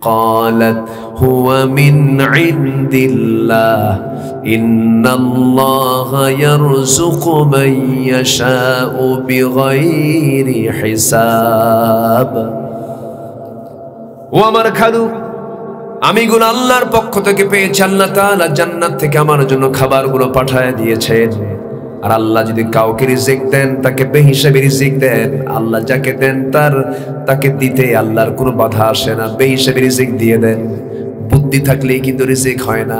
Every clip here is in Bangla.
قالت هو من عند الله إن الله يرزق من يشاء بغير حساب ও আমার খালু আমি এগুলো আল্লাহর পক্ষ থেকে পেয়েছি আল্লাহ তাআলা জান্নাত থেকে আমার জন্য খাবারগুলো পাঠিয়ে দিয়েছেন আর আল্লাহ যদি কাউকে রিজিক দেন তাকে বেহিসাবি রিজিক দেন আল্লাহ যাকে দেন তাকে দিতে আল্লাহর কোনো বাধা আসে না বেহিসাবি রিজিক দিয়ে দেন বুদ্ধি থাকলেই কিন্তু রিজিক হয় না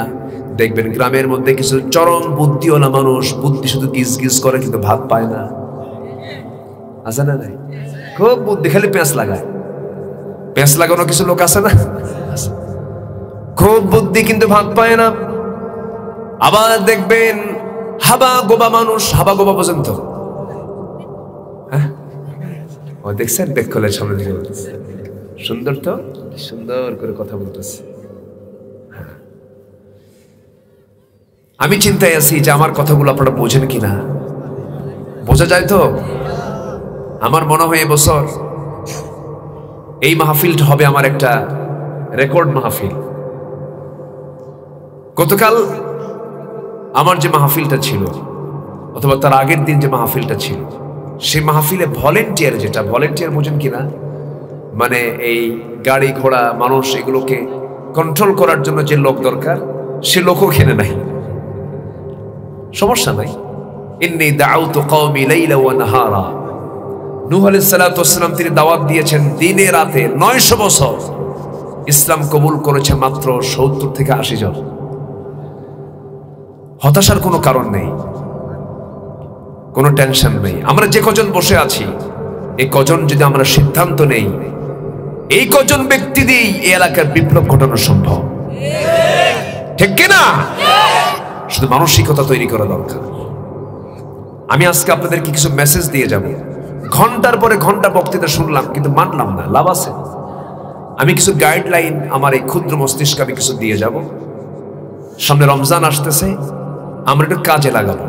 দেখবেন গ্রামের মধ্যে কিছু চরম বুদ্ধিওয়ালা মানুষ বুদ্ধি শুধু গিজ করে কিন্তু ভাত পায় না আছে না নাই খুব বুদ্ধি খালি পেঁচ লাগায় পেঁচ লাগানো কিছু লোক আছে না খুব বুদ্ধি কিন্তু ভাত পায় না আবার দেখবেন হাবা গোবা মানুষ হাবা গোবা পর্যন্ত ও দেখছেন বেক করলে সামনে দিকে সুন্দর তো সুন্দর করে কথা বলতেছে আমি চিন্তায় আছি যে আমার কথাগুলো আপনারা বোঝেন কিনা বোঝা যায় তো আমার মনে হয় এবছর এই মাহফিলটা হবে আমার একটা রেকর্ড মাহফিল গতকাল আমার যে মাহফিলটা ছিল অথবা তার আগের দিন যে মাহফিলটা ছিল সেই মাহফিলে ভলেন্টিয়ার যেটা ভলেন্টিয়ার বোঝেন কিনা মানে এই গাড়ি ঘোড়া মানুষ এগুলোকে কন্ট্রোল করার জন্য যে লোক দরকার সে লোকও খেনে নাই সমস্যা নাই ইন্নী দাউতু কওমি লাইলা ওয়া নাহারা নূহ আলাইহিস সালাতু ওয়াস সালাম তিনি দাওয়াত দিয়েছেন দিনে রাতে 900 বছর ইসলাম কবুল করেছে মাত্র 70 থেকে 80 জন হতাশার কোনো কারণ নেই কোনো টেনশন নেই আমরা যে কজন বসে আছি এই কজন যদি আমরা সিদ্ধান্ত নেই এই কজন ব্যক্তি দিয়েই এই এলাকার বিপ্লব ঘটানো সম্ভব ঠিক কিনা শুধু মানসিকতা তৈরি করা দরকার আমি আজকে আপনাদেরকে কিছু মেসেজ দিয়ে যাব ঘন্টার পরে ঘন্টা বক্তৃতা শুনলাম কিন্তু মানলাম না লাভ আছে আমি কিছু গাইডলাইন আমার এই ক্ষুদ্র মস্তিষ্কে আমি কিছু দিয়ে যাব সামনে রমজান আসতেছে আমরা একটু কাজে লাগাবো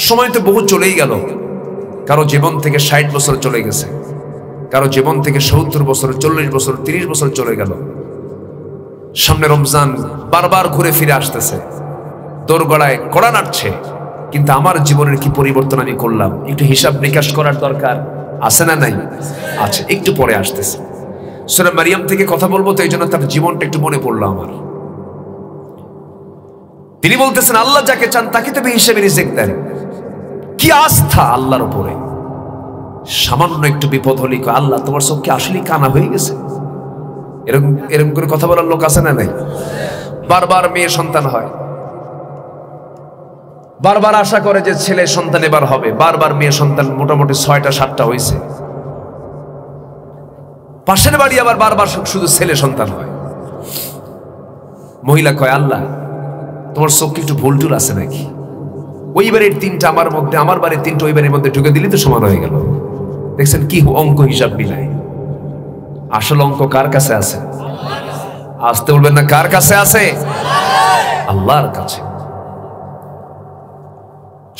সময় তো বহু চলেই গেল কারো জীবন থেকে 60 বছর চলে গেছে কারো জীবন থেকে 70 বছর 40 বছর 30 বছর চলে গেল সামনে রমজান বারবার ঘুরে ফিরে আসতেছে দোরগড়ায় কড়া নাড়ছে কিন্তু আমার জীবনের কি পরিবর্তন আমি করলাম একটু হিসাব নিকাশ করার দরকার আছে না নাই আছে একটু পরে আসতেছে সূরা মারিয়াম থেকে কথা বলবো তো এইজন্য তার জীবনটা একটু মনে পড়লো আমার তিনি বলতেছেন আল্লাহ যাকে চান তাকে তো হিসেবে রিজিক দেন কি আস্থা আল্লাহর উপরে সামান্য একটু বিপদ হলে আল্লাহ তোমার চোখ কি আসলেই কানা হয়ে গেছে এরকম এরকম করে কথা বলার লোক আছে না নাই বারবার মেয়ে সন্তান হয় বারবার আশা করে যে ছেলে সন্তান এবার হবে বারবার মেয়ে সন্তান মোটামুটি 6টা 7টা হয়েছে পাশের বাড়ি আবার বারবার শুধু ছেলে সন্তান হয় মহিলা কয় আল্লাহ তোমার চোখ একটু ভুল টুল আছে নাকি ওই বাড়ির 3টা আমার মধ্যে আমার বাড়ির 3টা ওই বাড়ির মধ্যে ঢুকে দিলে তো সমান হয়ে গেল দেখছেন কি অঙ্ক হিসাব মিলায় আসল অঙ্ক কার কাছে আছে আসতে বলবেন না কার কাছে আছে আল্লাহর কাছে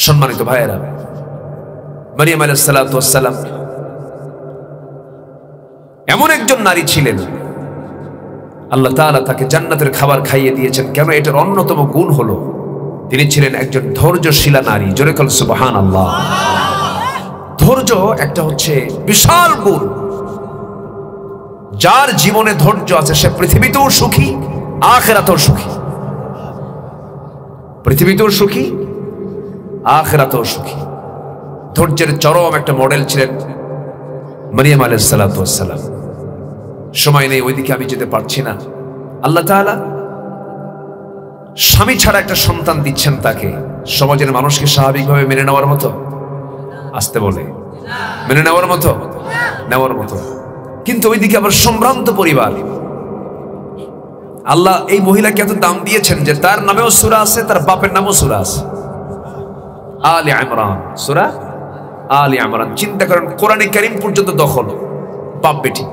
সম্মানিত ভাইয়েরা মারিয়াম আলাইহিস সালাতু ওয়াস সালাম এমন একজন নারী ছিলেন আল্লাহ তাআলা তাকে জান্নাতের খাবার খাইয়ে দিয়েছেন কেন এটার অন্যতম গুণ হলো তিনি ছিলেন একজন ধৈর্যশীলা নারী জোরে বলেন সুবহানাল্লাহ ধৈর্য একটা হচ্ছে বিশাল গুণ যার জীবনে ধৈর্য আছে সে পৃথিবীতেও সুখী আখিরাতেও সুখী পৃথিবীতেও সুখী আখিরাতেও সুখী ধৈর্যের চরম একটা মডেল ছিলেন মারিয়াম আলাইহিস সালাতু ওয়াস সালাম সময় নেই ওইদিকে আমি যেতে পারছি না আল্লাহ তাআলা স্বামী ছাড়া একটা সন্তান দিচ্ছেন তাকে সমাজের মানুষকে স্বাভাবিকভাবে মেনে নেওয়ার মতো আসতে বলে মেনে নেওয়ার মতো কিন্তু ওইদিকে আবার সম্ভ্রান্ত পরিবার আল্লাহ এই মহিলাকে এত দাম দিয়েছেন যে তার নামেও সূরা আছে তার বাপের নামেও সূরা আছে আলে ইমরান সূরা আলে ইমরান চিন্তা করেন কোরআনে কারীম পর্যন্ত দখল বাপ বেটি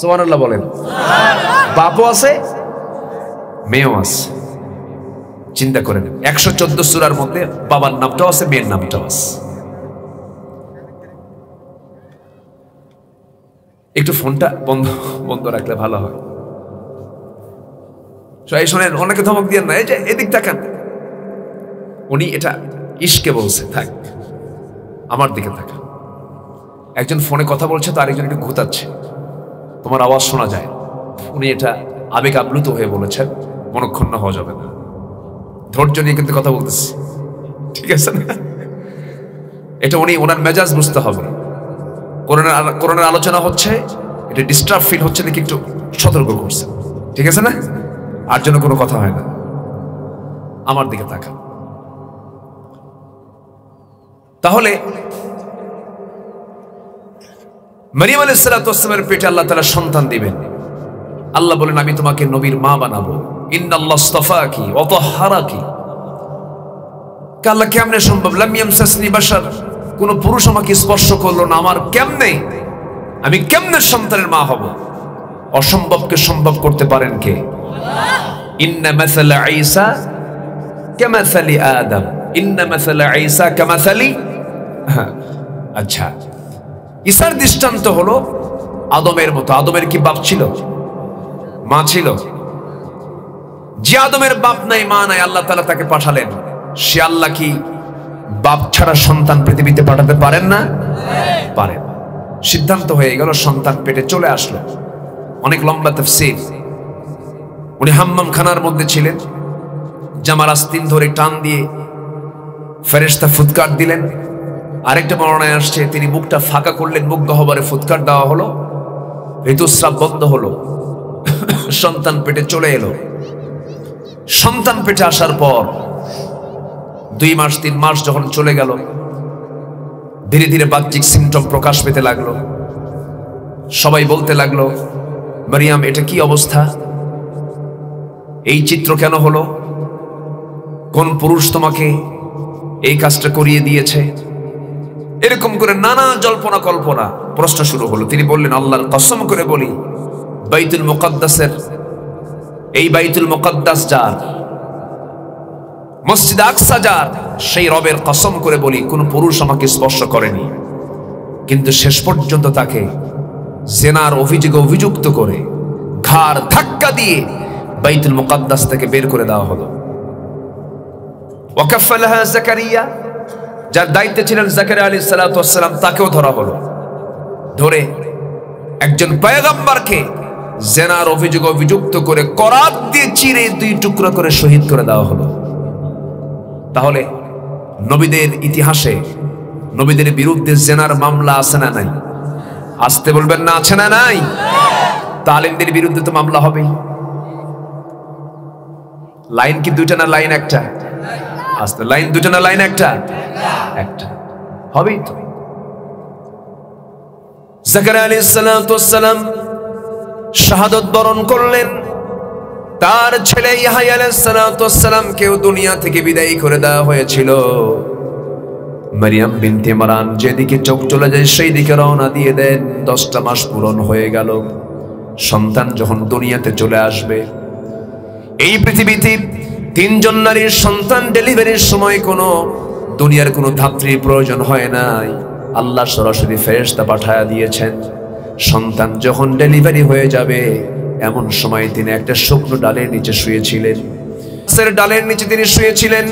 সুবহানাল্লাহ বলেন বাপও আছে মেয়েও আছে চিন্তা করেন 114 সূরার মধ্যে বাবার নামটাও আছে মেয়ের নামটাও আছে একটু ফোনটা বন্ধ বন্ধ রাখলে ভালো হয়। এই শোনেন, অনেকে ধমক দিয়ে না, এই যে এদিক তাকান, উনি এটা ইশকে বলছে, থাক আমার দিকে তাকান। একজন ফোনে কথা বলছে তো আরেকজন একটু ঘুতাচ্ছে, তোমার আওয়াজ শোনা যায়, উনি এটা আবেগ আপ্লুত হয়ে বলেছেন, মনক্ষুণ্ণ হওয়া যাবে না, ধৈর্য নিয়ে কিন্তু কথা বলতেছি, ঠিক আছে না? এটা উনি ওনার মেজাজ বুঝতে হবে। কোরআনের আলোচনা হচ্ছে, এটা ডিস্টার্ব ফিল হচ্ছে নাকি একটু সতর্ক করছে, ঠিক আছে না? আর জন্য কোনো কথা হয় না। আমার দিকে তাকা। তাহলে মারিয়াম আলাইহিস সালাতু ওয়াস সালামের পেটে আল্লাহ তাআলা সন্তান দিবেন। আল্লাহ বলেন, আমি তোমাকে নবীর মা বানাবো। ইন্নাল্লাহ ইসতাফাকি ওয়া তাহহারাকি। আল্লাহ কেমনে সম্ভব? লাম ইয়ামসাসনি বাশার, কোন পুরুষ আমাকে স্পর্শ করলো না, আমার কেমনে, আমি কেমনে সন্তানের মা হব? অসম্ভবকে সম্ভব করতে পারেন কে? ইন্না মাসালা ঈসা কামাসালি আদম, ইন্না মাসালা ঈসা কামাসালি। আচ্ছা, ঈসার দৃষ্টান্ত হলো আদমের মতো। আদমের কি বাপ ছিল? মা ছিল? যে আদমের বাপ নাই মা নাই, আল্লাহ তাআলা তাকে পাঠালেন, সে আল্লাহ কি বাপ ছাড়া সন্তান পৃথিবীতে পাঠাতে পারেন না? পারেন। সিদ্ধান্ত হয়ে গেল, সন্তান পেটে চলে আসলো। অনেক লম্বা তাফসীর। উনি হাম্মাম খানার মধ্যে ছিলেন, জামার আস্তিন ধরে টান দিয়ে ফেরেশতা ফুৎকার দিলেন। আরেকটা বর্ণনায় আসছে, তিনি মুখটা ফাঁকা করলেন, মুখ গহ্বরে ফুৎকার দেওয়া হলো, ঋতুস্রাব বন্ধ হলো, সন্তান পেটে চলে এলো। সন্তান পেটে আসার পর 2 মাস 3 মাস যখন চলে গেল, ধীরে ধীরে বাহ্যিক সিমটম প্রকাশ পেতে লাগলো। সবাই বলতে লাগলো, মারিয়াম এটা কি অবস্থা, এই চিত্র কেন হলো, কোন পুরুষ তোমাকে এই কাজটা করিয়ে দিয়েছে? এরকম করে নানা জল্পনা কল্পনা, প্রশ্ন শুরু হলো। তিনি বললেন, আল্লাহর কসম করে বলি, বাইতুল মুকাদ্দাসের, এই বাইতুল মুকাদ্দাস যার, মসজিদ আকসা যার, সেই রবের কসম করে বলি, কোন পুরুষ আমাকে স্পর্শ করেনি। কিন্তু শেষ পর্যন্ত তাকে জেনার অভিযোগে অভিযুক্ত করে ঘাড় ধাক্কা দিয়ে বাইতুল মুকাদ্দাস থেকে বের করে দেওয়া হলো। ওয়াকাফালাহা জাকারিয়া, যার দায়িত্বে ছিলেন জাকারিয়া আলাইহিস সালাতু ওয়াস সালাম, তাকেও ধরা হলো। ধরে একজন পয়গম্বরকে জেনার অভিযোগে অভিযুক্ত করে করাত দিয়ে চিরে 2 টুকরা করে শহীদ করে দেওয়া হলো। তাহলে নবীদের ইতিহাসে নবীদের বিরুদ্ধে জেনার মামলা আছে না নাই? আসতে বলবেন না, আছে না নাই? তালিমদের বিরুদ্ধে তো মামলা হবেই। লাইন কি 2টা না লাইন একটা? আসতে লাইন 2টা না লাইন একটা? একটা হবেই তো। জাকারিয়া আলাইহিস সালাতু ওয়াস সালাম শাহাদাত বরণ করলেন। তার ছেলে ইয়াহইয়া আলাইহিস সালাতু ওয়াস সালামকেও দুনিয়া থেকে বিদায় করে দেওয়া হয়েছিল। মারিয়াম বিনতে ইমরান যেদিকে চোখ চলে যায় সেই দিকে রওনা দিয়ে দেন। 10টা মাস পূরণ হয়ে গেল। সন্তান যখন দুনিয়াতে চলে আসবে, এই পৃথিবীতে 3 জন নারীর সন্তান ডেলিভারির সময় কোনো দুনিয়ার কোনো ধাত্রীর প্রয়োজন হয় নাই। আল্লাহ সরাসরি ফেরেশতা পাঠায়া দিয়েছেন। সন্তান যখন ডেলিভারি হয়ে যাবে, এমন সময় তিনি একটা শুকনো ডালের নিচে শুয়েছিলেন। ডালের নিচে তিনি শুয়েছিলেন,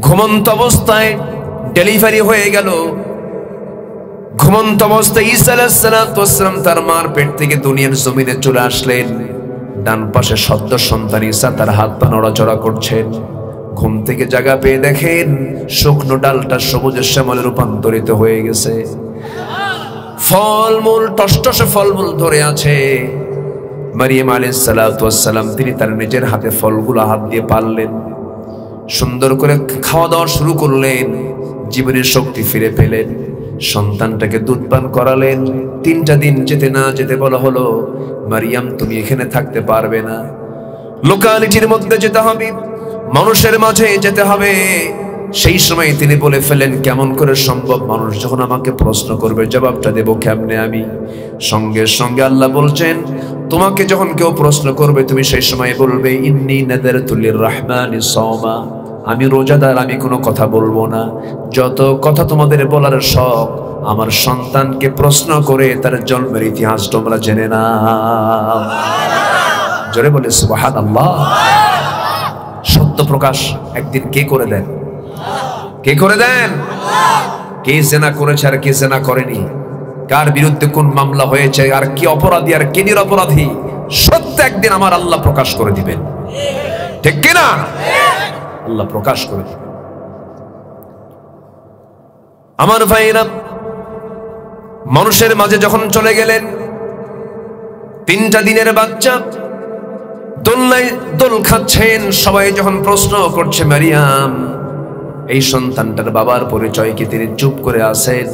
ঘুমন্ত অবস্থায় ডেলিভারি হয়ে গেল। ঘুমন্ত অবস্থায় ঈসা আলাইহিস সালাতু ওয়াস সালাম তার মার পেট থেকে দুনিয়ার জমিনে চলে আসলেন। ডান পাশে সদ্য সন্তান ঈসা তার হাত পা নড়াচড়া করছেন। ঘুম থেকে জাগা পেয়ে দেখেন শুকনো ডালটা সবুজ শ্যামলে রূপান্তরিত হয়ে গেছে। ফলমূল, টসটসে ফলমূল ধরে আছে। মারিয়াম আলাইহিস সালাতু ওয়াস সালাম তিনি তার নিজের হাতে ফলগুলো হাত দিয়ে পারলেন, সুন্দর করে খাওয়া দাওয়া শুরু করলেন। জীবনের শক্তি ফিরে পেলেন। সন্তানটাকে দুধ পান করালেন। 3টা দিন যেতে না যেতে বলা হলো, মারিয়াম তুমি এখানে থাকতে পারবে না, লোকালিটির মধ্যে যেতে হবে, মানুষের মাঝে যেতে হবে। সেই সময় তিনি বলে ফেলেন, কেমন করে সম্ভব, মানুষ যখন আমাকে প্রশ্ন করবে জবাবটা দেব কেমনে আমি? সঙ্গে সঙ্গে আল্লাহ বলছেন, তোমাকে যখন কেউ প্রশ্ন করবে তুমি সেই সময় বলবে, ইন্নী নাযারতু লির-রাহমানি সাওমা, আমি রোজাদার, আমি কোনো কথা বলবো না। যত কথা তোমাদের বলার শখ আমার সন্তানকে প্রশ্ন করে তার জন্মের ইতিহাস তোমরা জেনে নাও। জোরে বলে সুবহানাল্লাহ। সত্য প্রকাশ একদিন কে করে দেন? কে করে দেন? কে জেনা করেছে আর কে জেনা করেনি, কার বিরুদ্ধে কোন মামলা হয়েছে, আর কি অপরাধী আর কে নিরপরাধী, সত্য একদিন আমার আল্লাহ প্রকাশ করে দিবেন। ঠিক কিনা? আল্লাহ প্রকাশ করে দিবেন। আমার ভাইরা, মানুষের মাঝে যখন চলে গেলেন, 3টা দিনের বাচ্চা দোলনায় দোল খাচ্ছেন, সবাই যখন প্রশ্ন করছে মারিয়াম এই সন্তানটার বাবার পরিচয় কি, তিনি চুপ করে আছেন।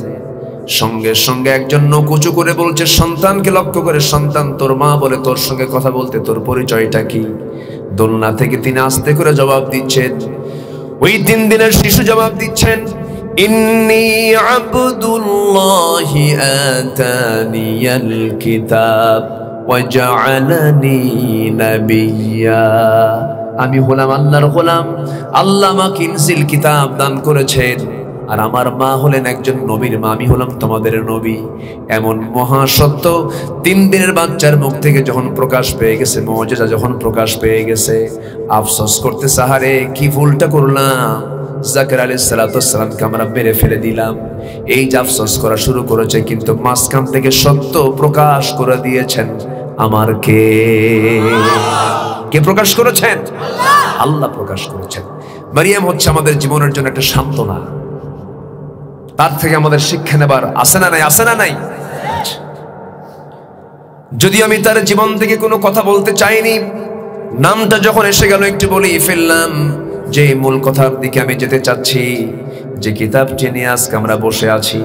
সঙ্গে সঙ্গে একজন নকুচু করে বলছে সন্তানকে লক্ষ্য করে, সন্তান তোর মা বলে তোর সঙ্গে কথা বলতে, তোর পরিচয়টা কি? দোলনা থেকে তিনি আস্তে করে জবাব দিচ্ছেন। ওই 3 দিনের শিশু জবাব দিচ্ছেন, ইন্নী আবদুল্লাহি আতানিয়াল কিতাব ওয়া জাআলানি নাবিয়্যা। আমি হলাম আল্লাহর গোলাম, আল্লাহ আমাকে ইনজিল কিতাব দান করেছেন, আর আমার মা হলেন একজন নবীর মা, আমি হলাম তোমাদের নবী। এমন মহা সত্য 3 দিনের বাচ্চার মুখ থেকে যখন প্রকাশ পেয়ে গেছে, মুজিজা যখন প্রকাশ পেয়ে গেছে, আফসোস করতে সাহারে কি ভুলটা করলাম, জাকারিয়া আলাইহিস সালামকে আমরা মেরে ফেলে দিলাম। এই যে আফসোস করা শুরু করেছে, কিন্তু মাঝখান থেকে সত্য প্রকাশ করে দিয়েছেন আমার কে? কে প্রকাশ করেছেন? আল্লাহ প্রকাশ করেছেন। মারিয়াম হচ্ছে আমাদের জীবনের জন্য একটা সান্ত্বনা, তার থেকে আমাদের শিক্ষা নেবার আছে না নাই? আছে না নাই? যদি আমি তার জীবন থেকে কোনো কথা বলতে চাইনি, নামটা যখন এসে গেল একটু বলেই ফেললাম। যে মূল কথার দিকে আমি যেতে চাচ্ছি, যে কিতাবটি নিয়ে আজকে আমরা বসে আছি,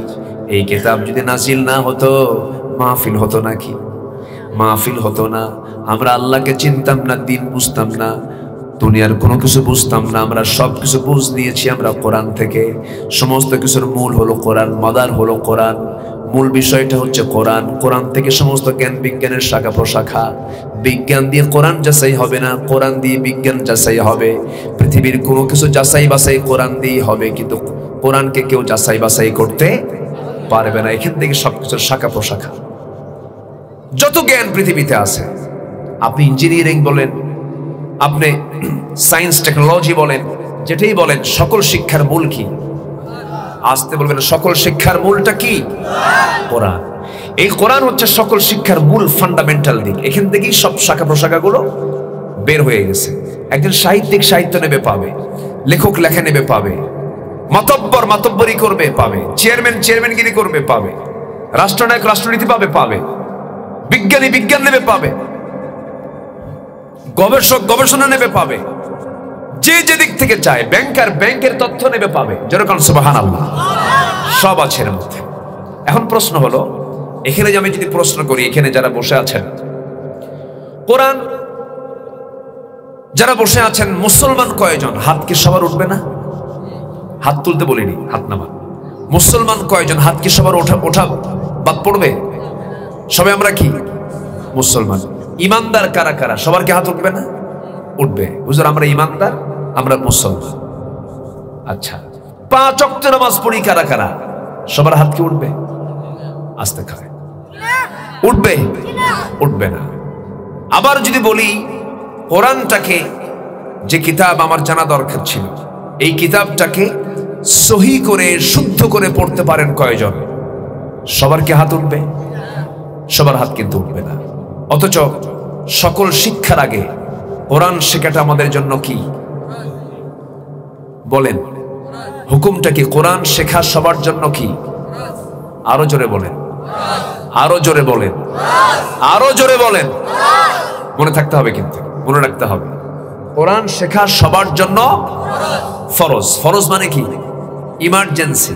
এই কিতাব যদি নাজিল না হতো, মাহফিল হতো নাকি? মাহফিল হতো না। আমরা আল্লাহকে চিনতাম না, দিন বুঝতাম না, দুনিয়ার কোনো কিছু বুঝতাম না। আমরা সব কিছু বুঝ নিয়েছি আমরা কোরআন থেকে। সমস্ত কিছুর মূল হলো কোরআন, মাদার হলো কোরআন, মূল বিষয়টা হচ্ছে কোরআন। কোরআন থেকে সমস্ত জ্ঞান বিজ্ঞানের শাখা প্রশাখা। বিজ্ঞান দিয়ে কোরআন যাচাই হবে না, কোরআন দিয়ে বিজ্ঞান যাচাই হবে। পৃথিবীর কোনো কিছু যাচাই বাছাই কোরআন দিয়েই হবে, কিন্তু কোরআনকে কেউ যাচাই বাছাই করতে পারবে না। এখান থেকে সবকিছুর শাখা প্রশাখা, যত জ্ঞান পৃথিবীতে আছে, আপনি ইঞ্জিনিয়ারিং বলেন, আপনি সায়েন্স টেকনোলজি বলেন, যেটাই বলেন, সকল শিক্ষার মূল কি? আসতে বলবেন, সকল শিক্ষার মূলটা কি? কোরআন। এই কোরআন হচ্ছে সকল শিক্ষার মূল ফান্ডামেন্টাল দিক। এখান থেকেই সব শাখা প্রশাখাগুলো বের হয়ে গেছে। একজন সাহিত্যিক সাহিত্য নেবে পাবে, লেখক লেখা নেবে পাবে, মাতব্বর মাতব্বরি করবে পাবে, চেয়ারম্যান চেয়ারম্যানগিরি করবে পাবে, রাষ্ট্রনায়ক রাষ্ট্রনীতি পাবে, বিজ্ঞানী বিজ্ঞান নেবে পাবে, গবেষক গবেষণা নেবে পাবে, যে যেদিক থেকে চায়, ব্যাংকার ব্যাংকের তথ্য নেবে পাবে। যেরকম সুবহানাল্লাহ, সব আছে এর মধ্যে। এখন প্রশ্ন হলো, এখানে আমি যদি প্রশ্ন করি, এখানে যারা বসে আছেন, কোরআন যারা বসে আছেন, মুসলমান কয়জন? হাত কি সবার উঠবে না? হাত তুলতে বলিনি, হাত নামা। মুসলমান কয়জন? হাত কি সবার ওঠা বাদ পড়বে? সবাই আমরা কি মুসলমান। ইমানদার কারা কারা? সবার কি হাত উঠবে না? উঠবে। হুজুর আমরা ইমানদার, আমরা মুসলমান। আচ্ছা, 5 ওয়াক্ত নামাজ পড়ি কারা কারা? সবার হাত কি উঠবে? আস্তে খায় উঠবে? উঠবে না। আবার যদি বলি, কোরআনটাকে, যে কিতাব আমার জানা দরকার ছিল, এই কিতাবটাকে সহি করে শুদ্ধ করে পড়তে পারেন কয়জন? সবার কি হাত উঠবে? সবার হাত কিন্তু উঠবে না। অথচ সকল শিক্ষার আগে কোরআন শেখাটা আমাদের জন্য কি? বলেন, হুকুমটা কি? কোরআন শেখা সবার জন্য কি? আরো জোরে বলেন, আরো জোরে বলেন, আরো জোরে বলেন। মনে থাকতে হবে, কিন্তু মনে রাখতে হবে, কোরআন শেখা সবার জন্য ফরজ। ফরজ মানে কি? ইমার্জেন্সি।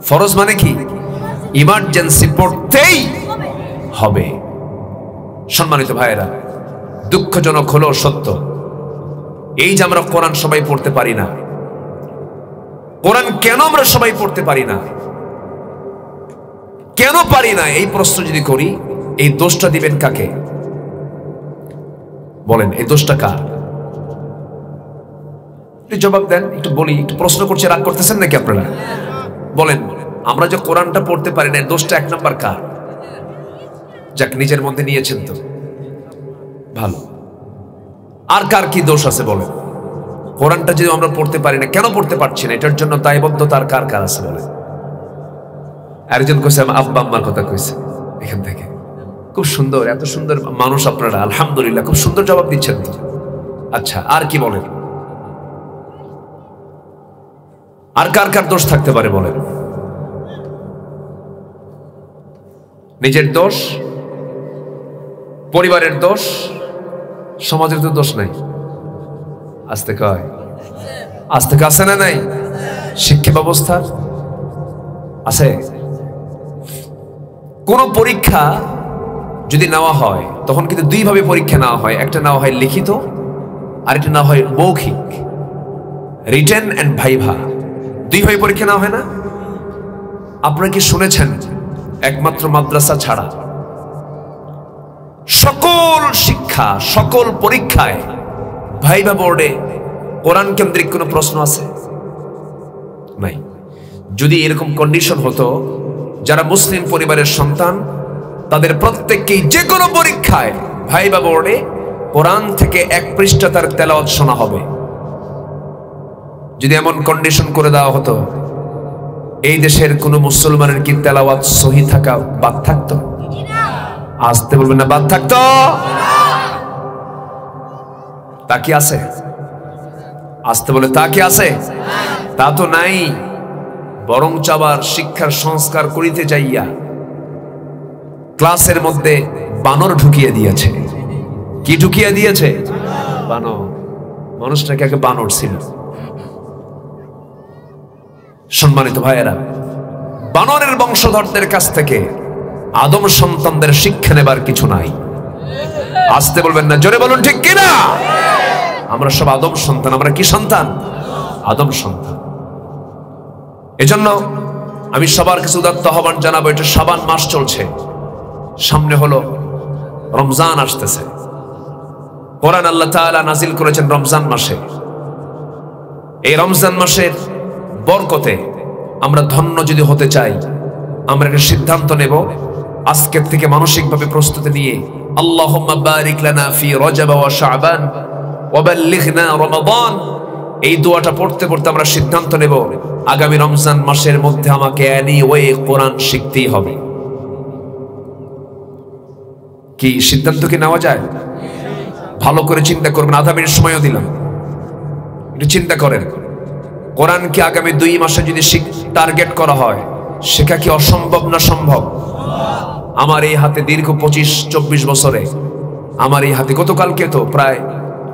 ফরজ মানে কি? ইমার্জেন্সি, পড়তেই হবে। সম্মানিত ভাইয়েরা, দুঃখজনক হলো সত্য, এই যে আমরা কোরআন সবাই পড়তে পারি না। কোরআন কেন আমরা সবাই পড়তে পারি না? কেন পারি না? এই প্রশ্ন যদি করি, এই দোষটা দিবেন কাকে? বলেন, এই দোষটা কার? একটু জবাব দেন, একটু বলি। একটু প্রশ্ন করছে, রাগ করতেছেন নাকি আপনারা? বলেন, আমরা যে কোরআনটা পড়তে পারি না, দোষটা এক নাম্বার কার? যাক, নিজের মধ্যে নিয়েছেন তো ভালো। আর কার কি দোষ আছে বলেন? কোরআনটা যদি আমরা পড়তে পারি না, কেন পড়তে পারছি না, এটার জন্য দায়বদ্ধতা আর কার কার আছে বলেন? একজন কইছে আব্বা আম্মার কথা কইছে এখান থেকে। খুব সুন্দর, এত সুন্দর মানুষ আপনারা, আলহামদুলিল্লাহ, খুব সুন্দর জবাব দিচ্ছেন তো। আচ্ছা, আর কি বলেন? আর কার কার দোষ থাকতে পারে বলেন? নিজের দোষ, পরিবারের দোষ, সমাজের তো দোষ নাই। আস্তে কয়, আস্তে আছে না নাই? শিক্ষা ব্যবস্থা আছে। কোন পরীক্ষা যদি নেওয়া হয় তখন কিন্তু দুই ভাবে পরীক্ষা নেওয়া হয়, একটা নেওয়া হয় লিখিত, আর একটা নেওয়া হয় মৌখিক, রিটেন এন্ড ভাইভা। দুই ভাবে পরীক্ষা নেওয়া হয় না? আপনারা কি শুনেছেন একমাত্র মাদ্রাসা ছাড়া সকল শিক্ষা, সকল পরীক্ষায় ভাইভা বোর্ডে কোরআন কেন্দ্রিক কোন প্রশ্ন আছে? নাই। যদি এরকম কন্ডিশন হতো, যারা মুসলিম পরিবারের সন্তান তাদের প্রত্যেককেই যে কোনো পরীক্ষায় ভাইভা বোর্ডে কোরআন থেকে এক পৃষ্ঠা তার তেলাওয়াত শোনা হবে। যদি এমন কন্ডিশন করে দেওয়া হতো, এই দেশের কোন মুসলমানের কি তেলাওয়াত সহি থাকা বাদ থাকতো? আসতে বলবেন না, বাদ থাকতো? তা কি আছে? আসতে বলে তা কি আছে? তা তো নাই। বরং চাবার শিক্ষার সংস্কার করিতে যাইয়া ক্লাসের মধ্যে বানর ঢুকিয়ে দিয়েছে। কি ঢুকিয়ে দিয়েছে? বানর। মানুষটাকে আগে বানর ছিল। সম্মানিত ভাইয়েরা, বানরের বংশধরদের কাছ থেকে আদম সন্তানদের শিক্ষা নেবার কিছু নাই। আসতে বলবেন না, জোরে বলুন ঠিক কিনা? আমরা সব আদম সন্তান। আমরা কি সন্তান? আদম সন্তান। এজন্য আমি সবার কাছে উদাত্ত আহ্বান জানাবো, এটা শাবান মাস চলছে, সামনে হলো রমজান আসতেছে। কোরআন আল্লাহ তাআলা নাজিল করেছেন রমজান মাসে। এই রমজান মাসের বরকতে আমরা ধন্য যদি হতে চাই, আমরা একটা সিদ্ধান্ত নেব আজকের থেকে মানসিকভাবে প্রস্তুতি নিয়ে, আল্লাহুম্মা বারিক লানা ফি রজব ওয়া শাবান ওয়া বাল্লিগনা রমাদান, এই দোয়াটা পড়তে পড়তে আমরা সিদ্ধান্ত নেব আগামী রমজান মাসের মধ্যে আমাকে এনিওয়ে কোরআন শিখতেই হবে। কি সিদ্ধান্ত কি নেওয়া যায়? ভালো করে চিন্তা করবেন। আধা মিনিট সময়ও দিলাম, একটু চিন্তা করেন। কোরআন কি আগামী 2 মাসে যদি টার্গেট করা হয়, শেখা কি অসম্ভব না সম্ভব? আমার এই হাতে দীর্ঘ 25-24 বছরে, আমার এই হাতে গতকালকে তো প্রায়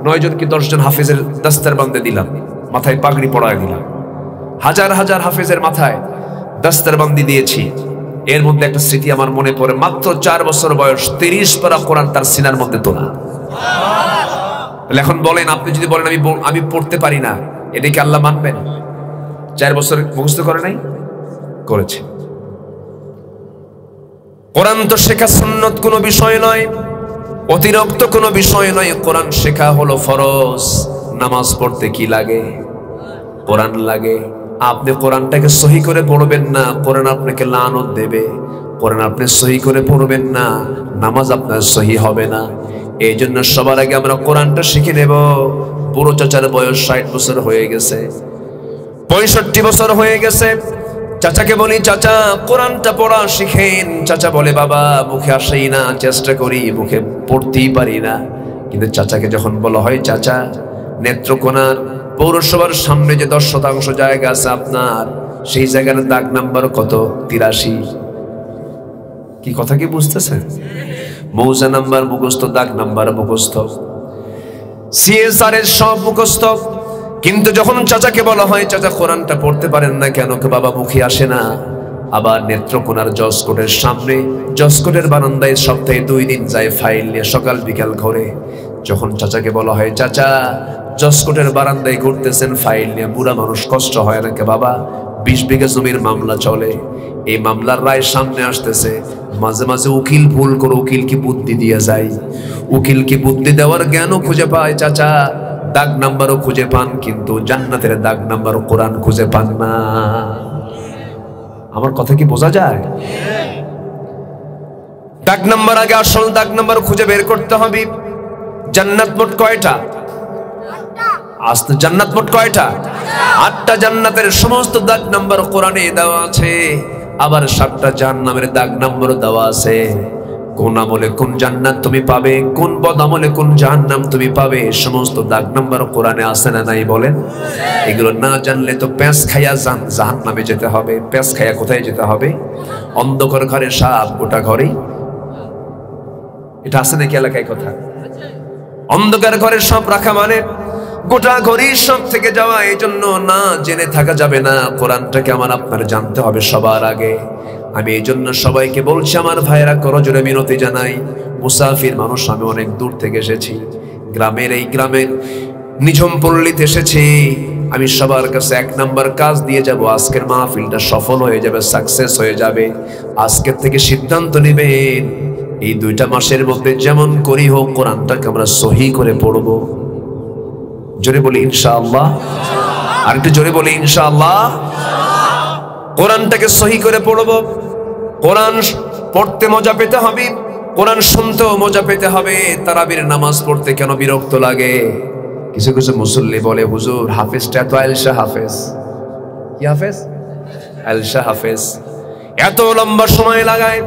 9 জন কি 10 জন হাফেজের দস্তার বান্ধে দিলাম, মাথায় পাগড়ি পরায় দিলাম। হাজার হাজার হাফেজের মাথায় দস্তার বান্ধি দিয়েছি। এর মধ্যে একটা স্মৃতি আমার মনে পড়ে, মাত্র 4 বছর বয়স 30 পারা কোরআন তার সিনার মধ্যে তোলা। এখন বলেন, আপনি যদি বলেন আমি পড়তে পারি না, এটা কি আল্লাহ মানবেন? 4 বছর মুখস্থ করে নাই? করেছে। কোরআন তো শেখা সুন্নত কোনো বিষয় নয়, অতিরিক্ত কোনো বিষয় নয়। কোরআন শেখা হলো ফরজ। নামাজ পড়তে কি লাগে? কোরআন লাগে। আপনি কোরআনটাকে সহি করে পড়বেন না, কোরআন আপনাকে লানত দেবে। কোরআন আপনি সহি করে পড়বেন না, নামাজ আপনার সহি হবে না। এই জন্য সবার আগে আমরা কোরআনটা শিখে নেব। বুড়ো চাচার বয়স 60 বছর হয়ে গেছে, 65 বছর হয়ে গেছে। চাচাকে বলি, চাচা কোরআনটা পড়া শিখেন। চাচা বলে, বাবা মুখে আসেই না, চেষ্টা করি, মুখে পড়তেই পারি না। কিন্তু চাচাকে যখন বলা হয়, চাচা নেত্রকোনার পৌরসভার সামনে যে 10% জায়গা আছে আপনার, সেই জায়গার দাগ নাম্বার কত? 83। কি কথা কি বুঝতেছেন? মৌজা নাম্বার মুখস্থ, দাগ নাম্বার মুখস্থ, সিএসআর এর সব মুখস্থ। কিন্তু যখন চাচাকে বলা হয়, চাচা কোরআনটা পড়তে পারেন না কেন? বাবা মুখে আসে না। আবার নেত্রকোনার জজকোর্টের সামনে, জজকোর্টের বারান্দায় সপ্তাহে 2 দিন যায় ফাইল নিয়ে, সকাল বিকাল ঘরে। যখন চাচাকে বলা হয়, চাচা জজকোর্টের বারান্দায় ঘুরতেছেন ফাইল নিয়ে, বুড়া মানুষ কষ্ট হয় নাকি? বাবা 20 বিঘা জমির মামলা চলে, এই মামলার রায় সামনে আসতেছে। মাঝে মাঝে উকিল ভুল করে, উকিল কি বুদ্ধি দিয়ে যায়, উকিল কি বুদ্ধি দেওয়ার জ্ঞানও খুঁজে পায়। চাচা দাগ নাম্বারও খুঁজে পান, কিন্তু জান্নাতের দাগ নাম্বার কোরআন খুঁজে পান না। আমার কথা কি বোঝা যায়? দাগ নাম্বার আগে আসল দাগ নাম্বার খুঁজে বের করতে হবে। জান্নাত মোট কয়টা? জান্নাত মোট কয়টা? 8টা জান্নাতের সমস্ত দাগ নাম্বার কোরআনে দেওয়া আছে, আবার 7টা জাহান্নামের দাগ নাম্বার দেওয়া আছে। কোন আমলে কোন জান্নাত তুমি পাবে, কোন বদ আমলে কোন জাহান্নাম তুমি পাবে, সমস্ত দাগ নাম্বার কোরআনে আছে না নাই বলেন? এগুলো না জানলে তো প্যাঁচ খাইয়া জাহান্নামে যেতে হবে। প্যাঁচ খাইয়া কোথায় যেতে হবে? অন্ধকার ঘরে সাপ গোটা ঘরে। এটা আছে নাকি এলাকায় কথা? অন্ধকার ঘরে সব রাখা মানে গোটা ঘড়ি সব থেকে যাওয়া। এই জন্য না জেনে থাকা যাবে না। কোরআনটাকে আমার আপনার জানতে হবে সবার আগে। আমি এই জন্য সবাইকে বলছি, আমার ভাইয়েরা করজোরে মিনতি জানাই, মুসাফির মানুষ, আমি অনেক দূর থেকে এসেছি, গ্রামের এই গ্রামের নিঝুম পল্লীতে এসেছি। আমি সবার কাছে 1 নাম্বার কাজ দিয়ে যাব, আজকের মাহফিলটা সফল হয়ে যাবে, সাকসেস হয়ে যাবে। আজকের থেকে সিদ্ধান্ত নেবেন, এই 2টা মাসের মধ্যে যেমন করি হোক কোরআনটাকে আমরা সহি করে পড়বো। জোরে বলি ইনশাআল্লাহ। আর একটু জোরে বলি ইনশাআল্লাহ। কোরআনটাকে সহি করে পড়বো। কোরআন পড়তে মজা পেতে হবে, কোরআন শুনতেও মজা পেতে হবে। তারাবির নামাজ পড়তে কেন বিরক্ত লাগে? কিছু কিছু মুসল্লি বলে, হুজুর হাফেজটা এত আয়েলশা হাফেজ। কি হাফেজ? আয়েলশা হাফেজ। এত লম্বা সময় লাগায়।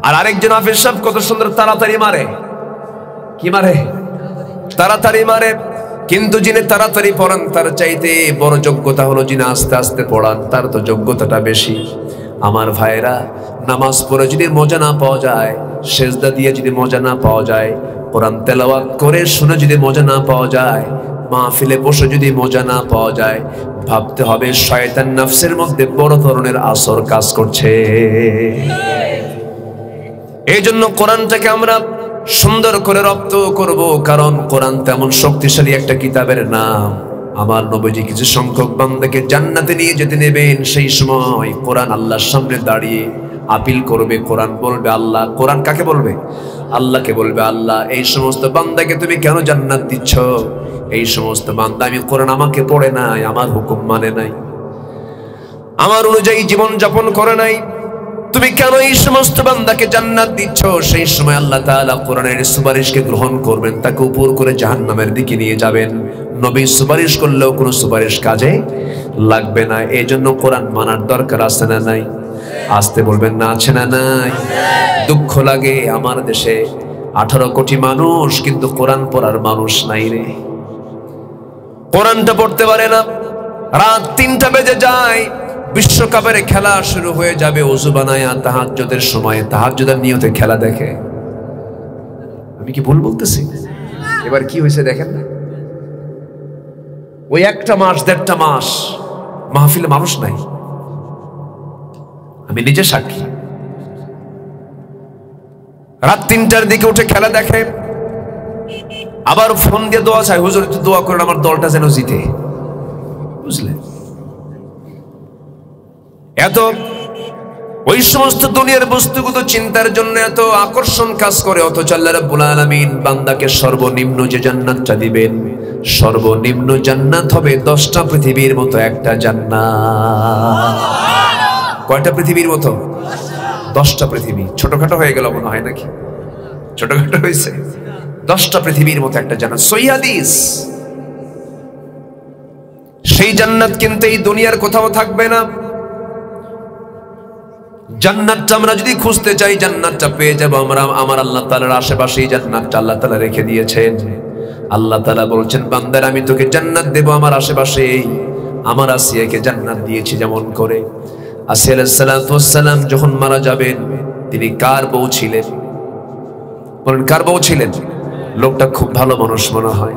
আর আরেকজন হাফেজ সাহেব কত সুন্দর তাড়াতাড়ি মারে। কি মারে? তাড়াতাড়ি মারে। কিন্তু যিনি তাড়াতাড়ি পড়ান তার চাইতে বড় যোগ্যতা হলো যিনি আস্তে আস্তে পড়ান, তার তো যোগ্যতাটা বেশি। আমার ভাইরা, নামাজ পড়ে যদি মজা না পাওয়া যায়, সেজদা দিয়ে যদি মজা না পাওয়া যায়, কোরআন তেলাওয়াত করে শুনে যদি মজা না পাওয়া যায়, মাহফিলে বসে যদি মজা না পাওয়া যায়, ভাবতে হবে শয়তান নফসের মধ্যে বড় ধরনের আসর কাজ করছে। এই জন্য কোরআনটাকে আমরা সুন্দর করে রপ্ত করব, কারণ কোরআন তেমন শক্তিশালী একটা কিতাবের নাম। আমার নবীজি কিছু সংখ্যক বান্দাকে জান্নাতে নিয়ে যেতে নেবেন, সেই সময় কোরআন আল্লাহর সামনে দাঁড়িয়ে আপিল করবে। কোরআন বলবে আল্লাহ, কোরআন কাকে বলবে? আল্লাহকে বলবে, আল্লাহ এই সমস্ত বান্দাকে তুমি কেন জান্নাত দিচ্ছ? এই সমস্ত বান্দা আমি কোরআন আমাকে পড়ে নাই, আমার হুকুম মানে নাই, আমার অনুযায়ী জীবন যাপন করে নাই, তুমি কেন এই সমস্ত বান্দাকে জান্নাত দিচ্ছ? সেই সময় আল্লাহ তাআলা কোরআনের সুপারিশকে গ্রহণ করবেন, তাকে উপর করে জাহান্নামের দিকে নিয়ে যাবেন। নবী সুপারিশ করলেও কোনো সুপারিশ কাজে লাগবে না। এই জন্য কোরআন মানার দরকার আছে না নাই? আসতে বলবেন না, আছে না নাই? দুঃখ লাগে, আমার দেশে 18 কোটি মানুষ, কিন্তু কোরআন পড়ার মানুষ নাই রে। কোরআনটা পড়তে পারে না। রাত 3টা বেজে যায়, বিশ্বকাপের খেলা শুরু হয়ে যাবে, ওযু বানায়া তাহাজ্জুদের সময় তাহাজ্জুদের নিয়তে খেলা দেখে। আমি কি ভুল বলতেছি? এবার কি হয়েছে দেখেন না, ওই 1টা মাস 1.5টা মাস মাহফিলে মানুষ নাই। আমি নিজে সাক্ষী। রাত 3টার দিকে উঠে খেলা দেখে, আবার ফোন দিয়ে দোয়া চাই, হুজুর একটু দোয়া করেন আমার দলটা যেন জিতে। বুঝলেন? এত ওই সমস্ত দুনিয়ার বস্তুগত চিন্তার জন্য এত আকর্ষণ কাজ করে, অথচ আল্লাহ রাব্বুল আলামিন বান্দাকে সর্বনিম্ন যে জান্নাতটা দিবেন, সর্বনিম্ন জান্নাত হবে 10টা পৃথিবীর মতো একটা জান্নাত। কয়টা পৃথিবীর মতো? 10টা পৃথিবী। ছোটখাটো হয়ে গেল মনে হয় নাকি? ছোটখাটো হয়েছে? 10টা পৃথিবীর মতো একটা জান্নাত। সহিহ হাদিস। সেই জান্নাত কিন্তু এই দুনিয়ার কোথাও থাকবে না। জান্নাতটা আমরা যদি খুঁজতে চাই, জান্নাতটা পেয়ে যাব আমরা আমার আল্লাহ তাআলার আশেপাশে। এই জান্নাতটা আল্লাহ তাআলা রেখে দিয়েছেন। আল্লাহ তাআলা বলছেন, বান্দার আমি তোকে জান্নাত দেব আমার আশেপাশে। আমার আসিয়াকে জান্নাত দিয়েছি যেমন করে। আসিয়া আলাইহিস সালাতু ওয়াস সালাম যখন মারা যাবেন, তিনি কার বউ ছিলেন? বলেন, কার বউ ছিলেন? লোকটা খুব ভালো মানুষ মনে হয়,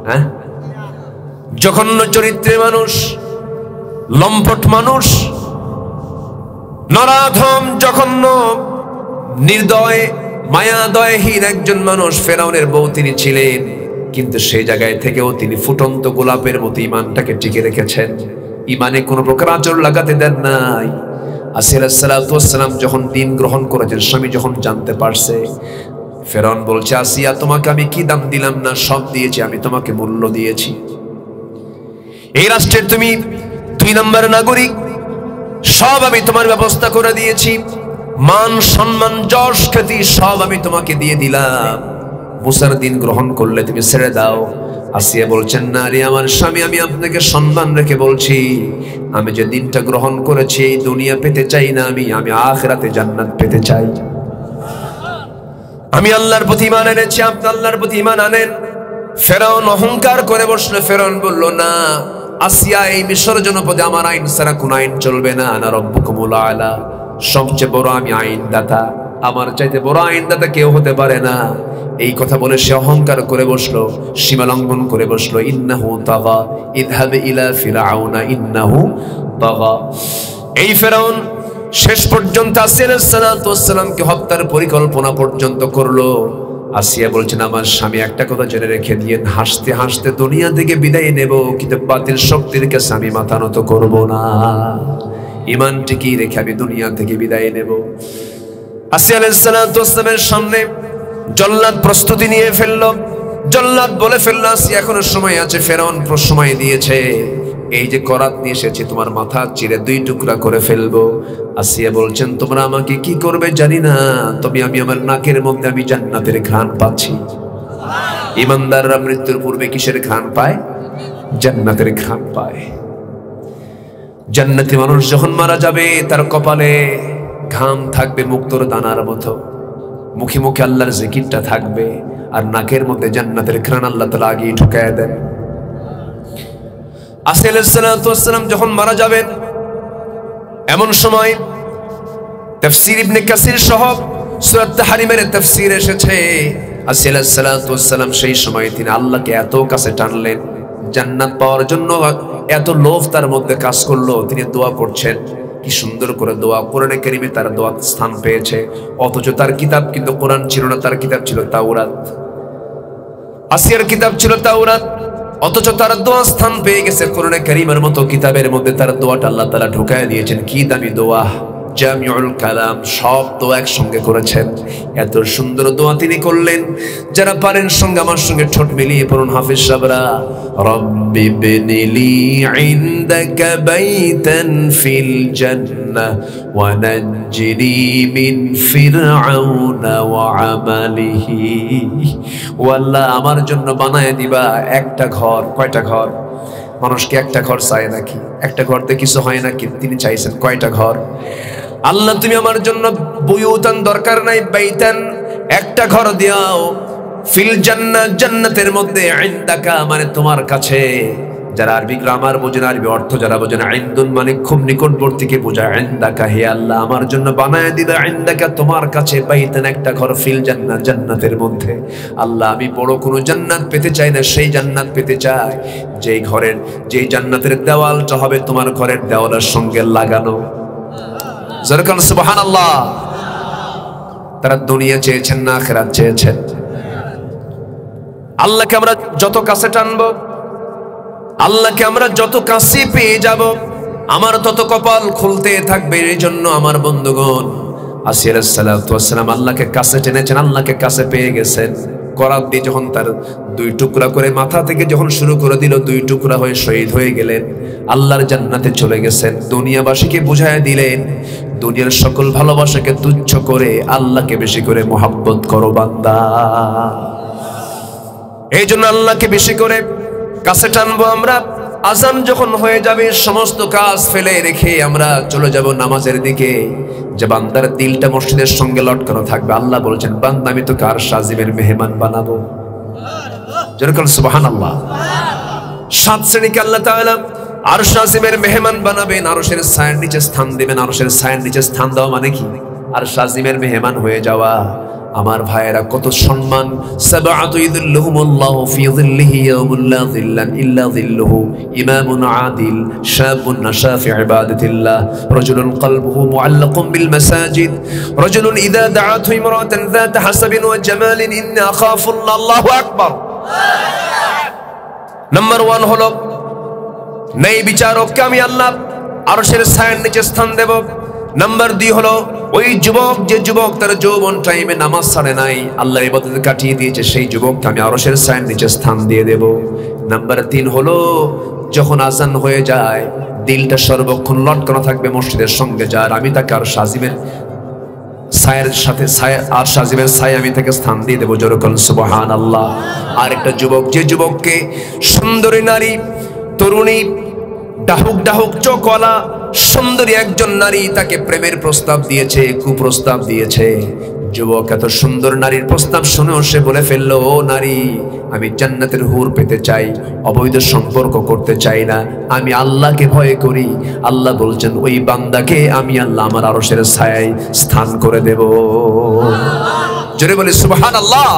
হ্যাঁ? জঘন্য চরিত্রের মানুষ, লম্পট মানুষ, নরাধম, জঘন্য, নির্দয়, মায়াদয়হীন একজন মানুষ। ফেরাউনের বউ তিনি ছিলেন, কিন্তু সেই জায়গায় থেকেও তিনি ফুটন্ত গোলাপের মতো ইমানটাকে টিকে রেখেছেন। ইমানে কোনো প্রকার আঁচড় লাগাতে দেন নাই। আসিয়া আলাইহিস সালাতু ওয়াস সালাম যখন দিন গ্রহণ করেছেন, স্বামী যখন জানতে পারছে, ফেরাউন বলছে, আসিয়া তোমাকে আমি কি দাম দিলাম না? সব দিয়েছি, আমি তোমাকে মূল্য দিয়েছি। এই রাষ্ট্রের তুমি 2 নম্বর নাগরিক, সব আমি তোমার ব্যবস্থা করে দিয়েছি, মান সম্মান যশ খ্যাতি সব আমি তোমাকে দিয়ে দিলাম, মুসার দিন গ্রহণ করলে তুমি ছেড়ে দাও। আসিয়া বলছেন, না রে আমার স্বামী, আমি আপনাকে সম্মান রেখে বলছি, আমি যে দিনটা গ্রহণ করেছি এই দুনিয়া পেতে চাই না, আমি আখিরাতে জান্নাত পেতে চাই। আমি আল্লাহর প্রতি ঈমান এনেছি, আপনি আল্লাহর প্রতি ঈমান আনেন। ফেরাউন অহংকার করে বসলো। ফেরাউন বলল, না আসিয়া, এই মিশর জনপদে আমার আইন ছাড়া কোন আইন চলবে না। আনা রব্বুকুমুল আলা, সবচেয়ে বড় আমি আইনদাতা, আমার চাইতে বড় আইনদাতা কেউ হতে পারে না। এই কথা বলে সে অহংকার করে বসলো, সীমা লঙ্ঘন করে বসলো। ইন্নাহু তাগা, ইযহাব ইলা ফিরআউনা ইন্নাহু তাগা। এই ফেরাউন শেষ পর্যন্ত আসিয়া আলাইহিস সালাতু ওয়াস সালামকে হত্যার পরিকল্পনা পর্যন্ত করলো। আসিয়া বলছেন, আমার স্বামী একটা কথা জেনে রেখে দিয়ে, হাসতে হাসতে দুনিয়া থেকে বিদায় নেব, কিন্তু বাতিল শক্তির কাছে আমি মাথা নত করবো না। ঈমান টিকিয়ে রেখে আমি দুনিয়া থেকে বিদায় নেব। আসিয়া আলাইহিস সালাতু ওয়াস সালামের সামনে জল্লাদ প্রস্তুতি নিয়ে ফেললো। জল্লাদ বলে ফেললো, আসিয়া এখনো সময় আছে, ফেরাউন সময় দিয়েছে, এই যে করাত নিয়ে এসেছি তোমার মাথা চিরে 2 টুকরা করে ফেলবো। আসিয়া বলছেন, তোমরা আমাকে কি করবে জানি না, তবে আমি আমার নাকের মধ্যে আমি জান্নাতের ঘ্রাণ পাচ্ছি। ঈমানদাররা মৃত্যুর পূর্বে কিসের ঘ্রাণ পায়? জান্নাতের ঘ্রাণ পায়। জান্নাতি মানুষ যখন মারা যাবে তার কপালে ঘাম থাকবে মুক্তোর দানার মতো, মুখে মুখে আল্লাহর জিকিরটা থাকবে, আর নাকের মধ্যে জান্নাতের ঘ্রাণ আল্লাহ তাআলা আগেই ঢুকায় দেন। আসিয়া আলাইহিস সালাতু ওয়াস সালাম যখন মারা যাবেন, এমন সময় তাফসীর ইবনে কাসির সহ সূরা তাহরিমের তাফসীর এসেছে, আসিয়া আলাইহিস সালাতু ওয়াস সালাম সেই সময় তিনি আল্লাহকে এত কাছে টানলেন, জান্নাত পাওয়ার জন্য এত লোভ তার মধ্যে কাজ করলো, তিনি দোয়া করছেন। কি সুন্দর করে দোয়া, কোরআনে কারীমে তার দোয়া স্থান পেয়েছে। অথচ তার কিতাব কিন্তু কোরআন ছিল না, তার কিতাব ছিল তাওরাত। আসিয়ার কিতাব ছিল তাওরাত, অথচ তার দোয়া স্থান পেয়ে গেছে কোরআনে কারীমের মতো কিতাবের মধ্যে। তার দোয়াটা আল্লাহ তাআলা ঢুকায় দিয়েছেন। কি দামি দোয়া, জামিউল কালাম, সব দোয়া একসঙ্গে করেছেন। এত সুন্দর দোয়া তিনি করলেন। যারা পারেন সঙ্গে আমার সঙ্গে ঠোঁট মিলিয়ে পড়ুন হাফেজ সাহেবরা, রব্বি বিনিলি ইনদাকা বাইতান ফিল জান্নাহ ওয়া নাজ্জিনি মিন ফিরআউনা ওয়া আমালিহি। ও আল্লাহ, আমার জন্য বানায় দিবা একটা ঘর। কয়টা ঘর? মানুষকে একটা ঘর চায় নাকি? একটা ঘরতে কিছু হয় নাকি? তিনি চাইছেন কয়টা ঘর? আল্লাহ, তুমি আমার জন্য বুয়ুতান দরকার নাই, বাইতান একটা ঘর দিও, ফিল জান্নাহ জান্নাতের মধ্যে, ইনদাকা মানে তোমার কাছে। যারা আরবি গ্রামার বোঝেন, আরবি অর্থ যারা বোঝেন, ইনদুন মানে খুব নিকটবর্তীকে বোঝায়। ইনদাকা, হে আল্লাহ আমার জন্য বানায় দিবা, ইনদাকা তোমার কাছে, বাইতান একটা ঘর, ফিল জান্নাহ জান্নাতের মধ্যে। আল্লাহ, আমি বড় কোনো জান্নাত পেতে চাই না, সেই জান্নাত পেতে চাই যেই ঘরের, যেই জান্নাতের দেওয়ালটা হবে তোমার ঘরের দেওয়ালের সঙ্গে লাগানো। জরকান সুবহানাল্লাহ। তারা দুনিয়া চেয়েছেন না আখিরাত চেয়েছেন। আল্লাহকে আমরা যত কাছে টানবো, আল্লাহকে আমরা যত কাছে পেয়ে যাব, আমার তত কপাল খুলতে থাকবে। এই জন্য আমার বন্ধুগণ, আসিয়া আলাইহিস সালাতু ওয়াস সালাম আল্লাহকে কাছে টেনেছেন, আল্লাহকে কাছে পেয়ে গেছেন। করাত দিয়ে যখন তার 2 টুকরা করে মাথা থেকে যখন শুরু করে দিল, 2 টুকরা হয়ে শহীদ হয়ে গেলেন, আল্লাহর জান্নাতে চলে গেছেন। দুনিয়াবাসীকে বুঝায় দিলেন, দুনিয়ার সকল ভালোবাসাকে তুচ্ছ করে আল্লাহকে বেশি করে মোহাব্বত করো বান্দা। এই জন্য আল্লাহকে বেশি করে কাছে টানবো আমরা। আজান যখন হয়ে যাবে, সমস্ত কাজ ফেলে রেখে আমরা চলে যাব নামাজের দিকে, যে বান্দার দিলটা মসজিদের সঙ্গে লটকানো থাকবে। আল্লাহ বলছেন, বান্দা আমি তোকে আরশ আজিমের মেহমান বানাবো। যেরকম সুবহানাল্লাহ। 7 শ্রেণীকে আল্লাহ তাআলা আরশ আজিমের মেহমান বানাবেন, আরশের ছায়ার নিচে স্থান দিবেন। আরশের ছায়ার নিচে স্থান দেওয়া মানে কি? আরশ আজিমের মেহমান হয়ে যাওয়া। আমার ভাইয়েরা, কত সম্মান। সাবআতু ইযিল্লুহুমুল্লাহু ফি যিল্লিহি ইয়াউমুল লা যিল্লা ইল্লা যিল্লুহু, ইমামুন আদিল, শাবুন নাশা ফি ইবাদাতিল্লাহ, রাজুলুন কলবুহু মুআল্লাকুন বিল মাসাজিদ, রাজুলুন ইযা দাআতহু ইমরাতান যাত হাসাবিন ওয়া জামালিন ইন্নী আখাফুল্লাহ। আল্লাহু আকবার। নাম্বার 1 হলো ন্যায় বিচারককে আমি আল্লাহ আরশের ছায়ার নিচে স্থান দেব। নাম্বার 2 হলো ওই যুবক, যে যুবক তার যৌবন টাইমে নামাজ ছাড়ে নাই, আল্লাহর ইবাদতে কাটিয়ে দিয়েছে, সেই যুবককে আমি আরশের ছায়ার নিচে স্থান দিয়ে দেব। নাম্বার 3 হলো যখন আজান হয়ে যায়, দিলটা সর্বক্ষণ লটকানো থাকবে মসজিদের সঙ্গে যার, আমি তাকে আর সাজিমের ছায়ের সাথে আর সাজিমের ছায় আমি তাকে স্থান দিয়ে দেবো। যেরকম সুবহানাল্লাহ। আর একটা যুবক, যে যুবককে সুন্দরী নারী, তরুণী, ডাহুক ডাহুক চোখওয়ালা সুন্দরী একজন নারী তাকে প্রেমের প্রস্তাব দিয়েছে, কুপ্রস্তাব দিয়েছে, যুবক এত সুন্দর নারীর প্রস্তাব শুনেও সে বলে ফেললো, ও নারী, আমি জান্নাতের হুর পেতে চাই, অবৈধ সম্পর্ক করতে চাই না, আমি আল্লাহকে ভয় করি। আল্লাহ বলছেন ওই বান্দাকে আমি আল্লাহ আমার আরশের ছায়ায় স্থান করে দেব। জোরে বলি সুবহানাল্লাহ।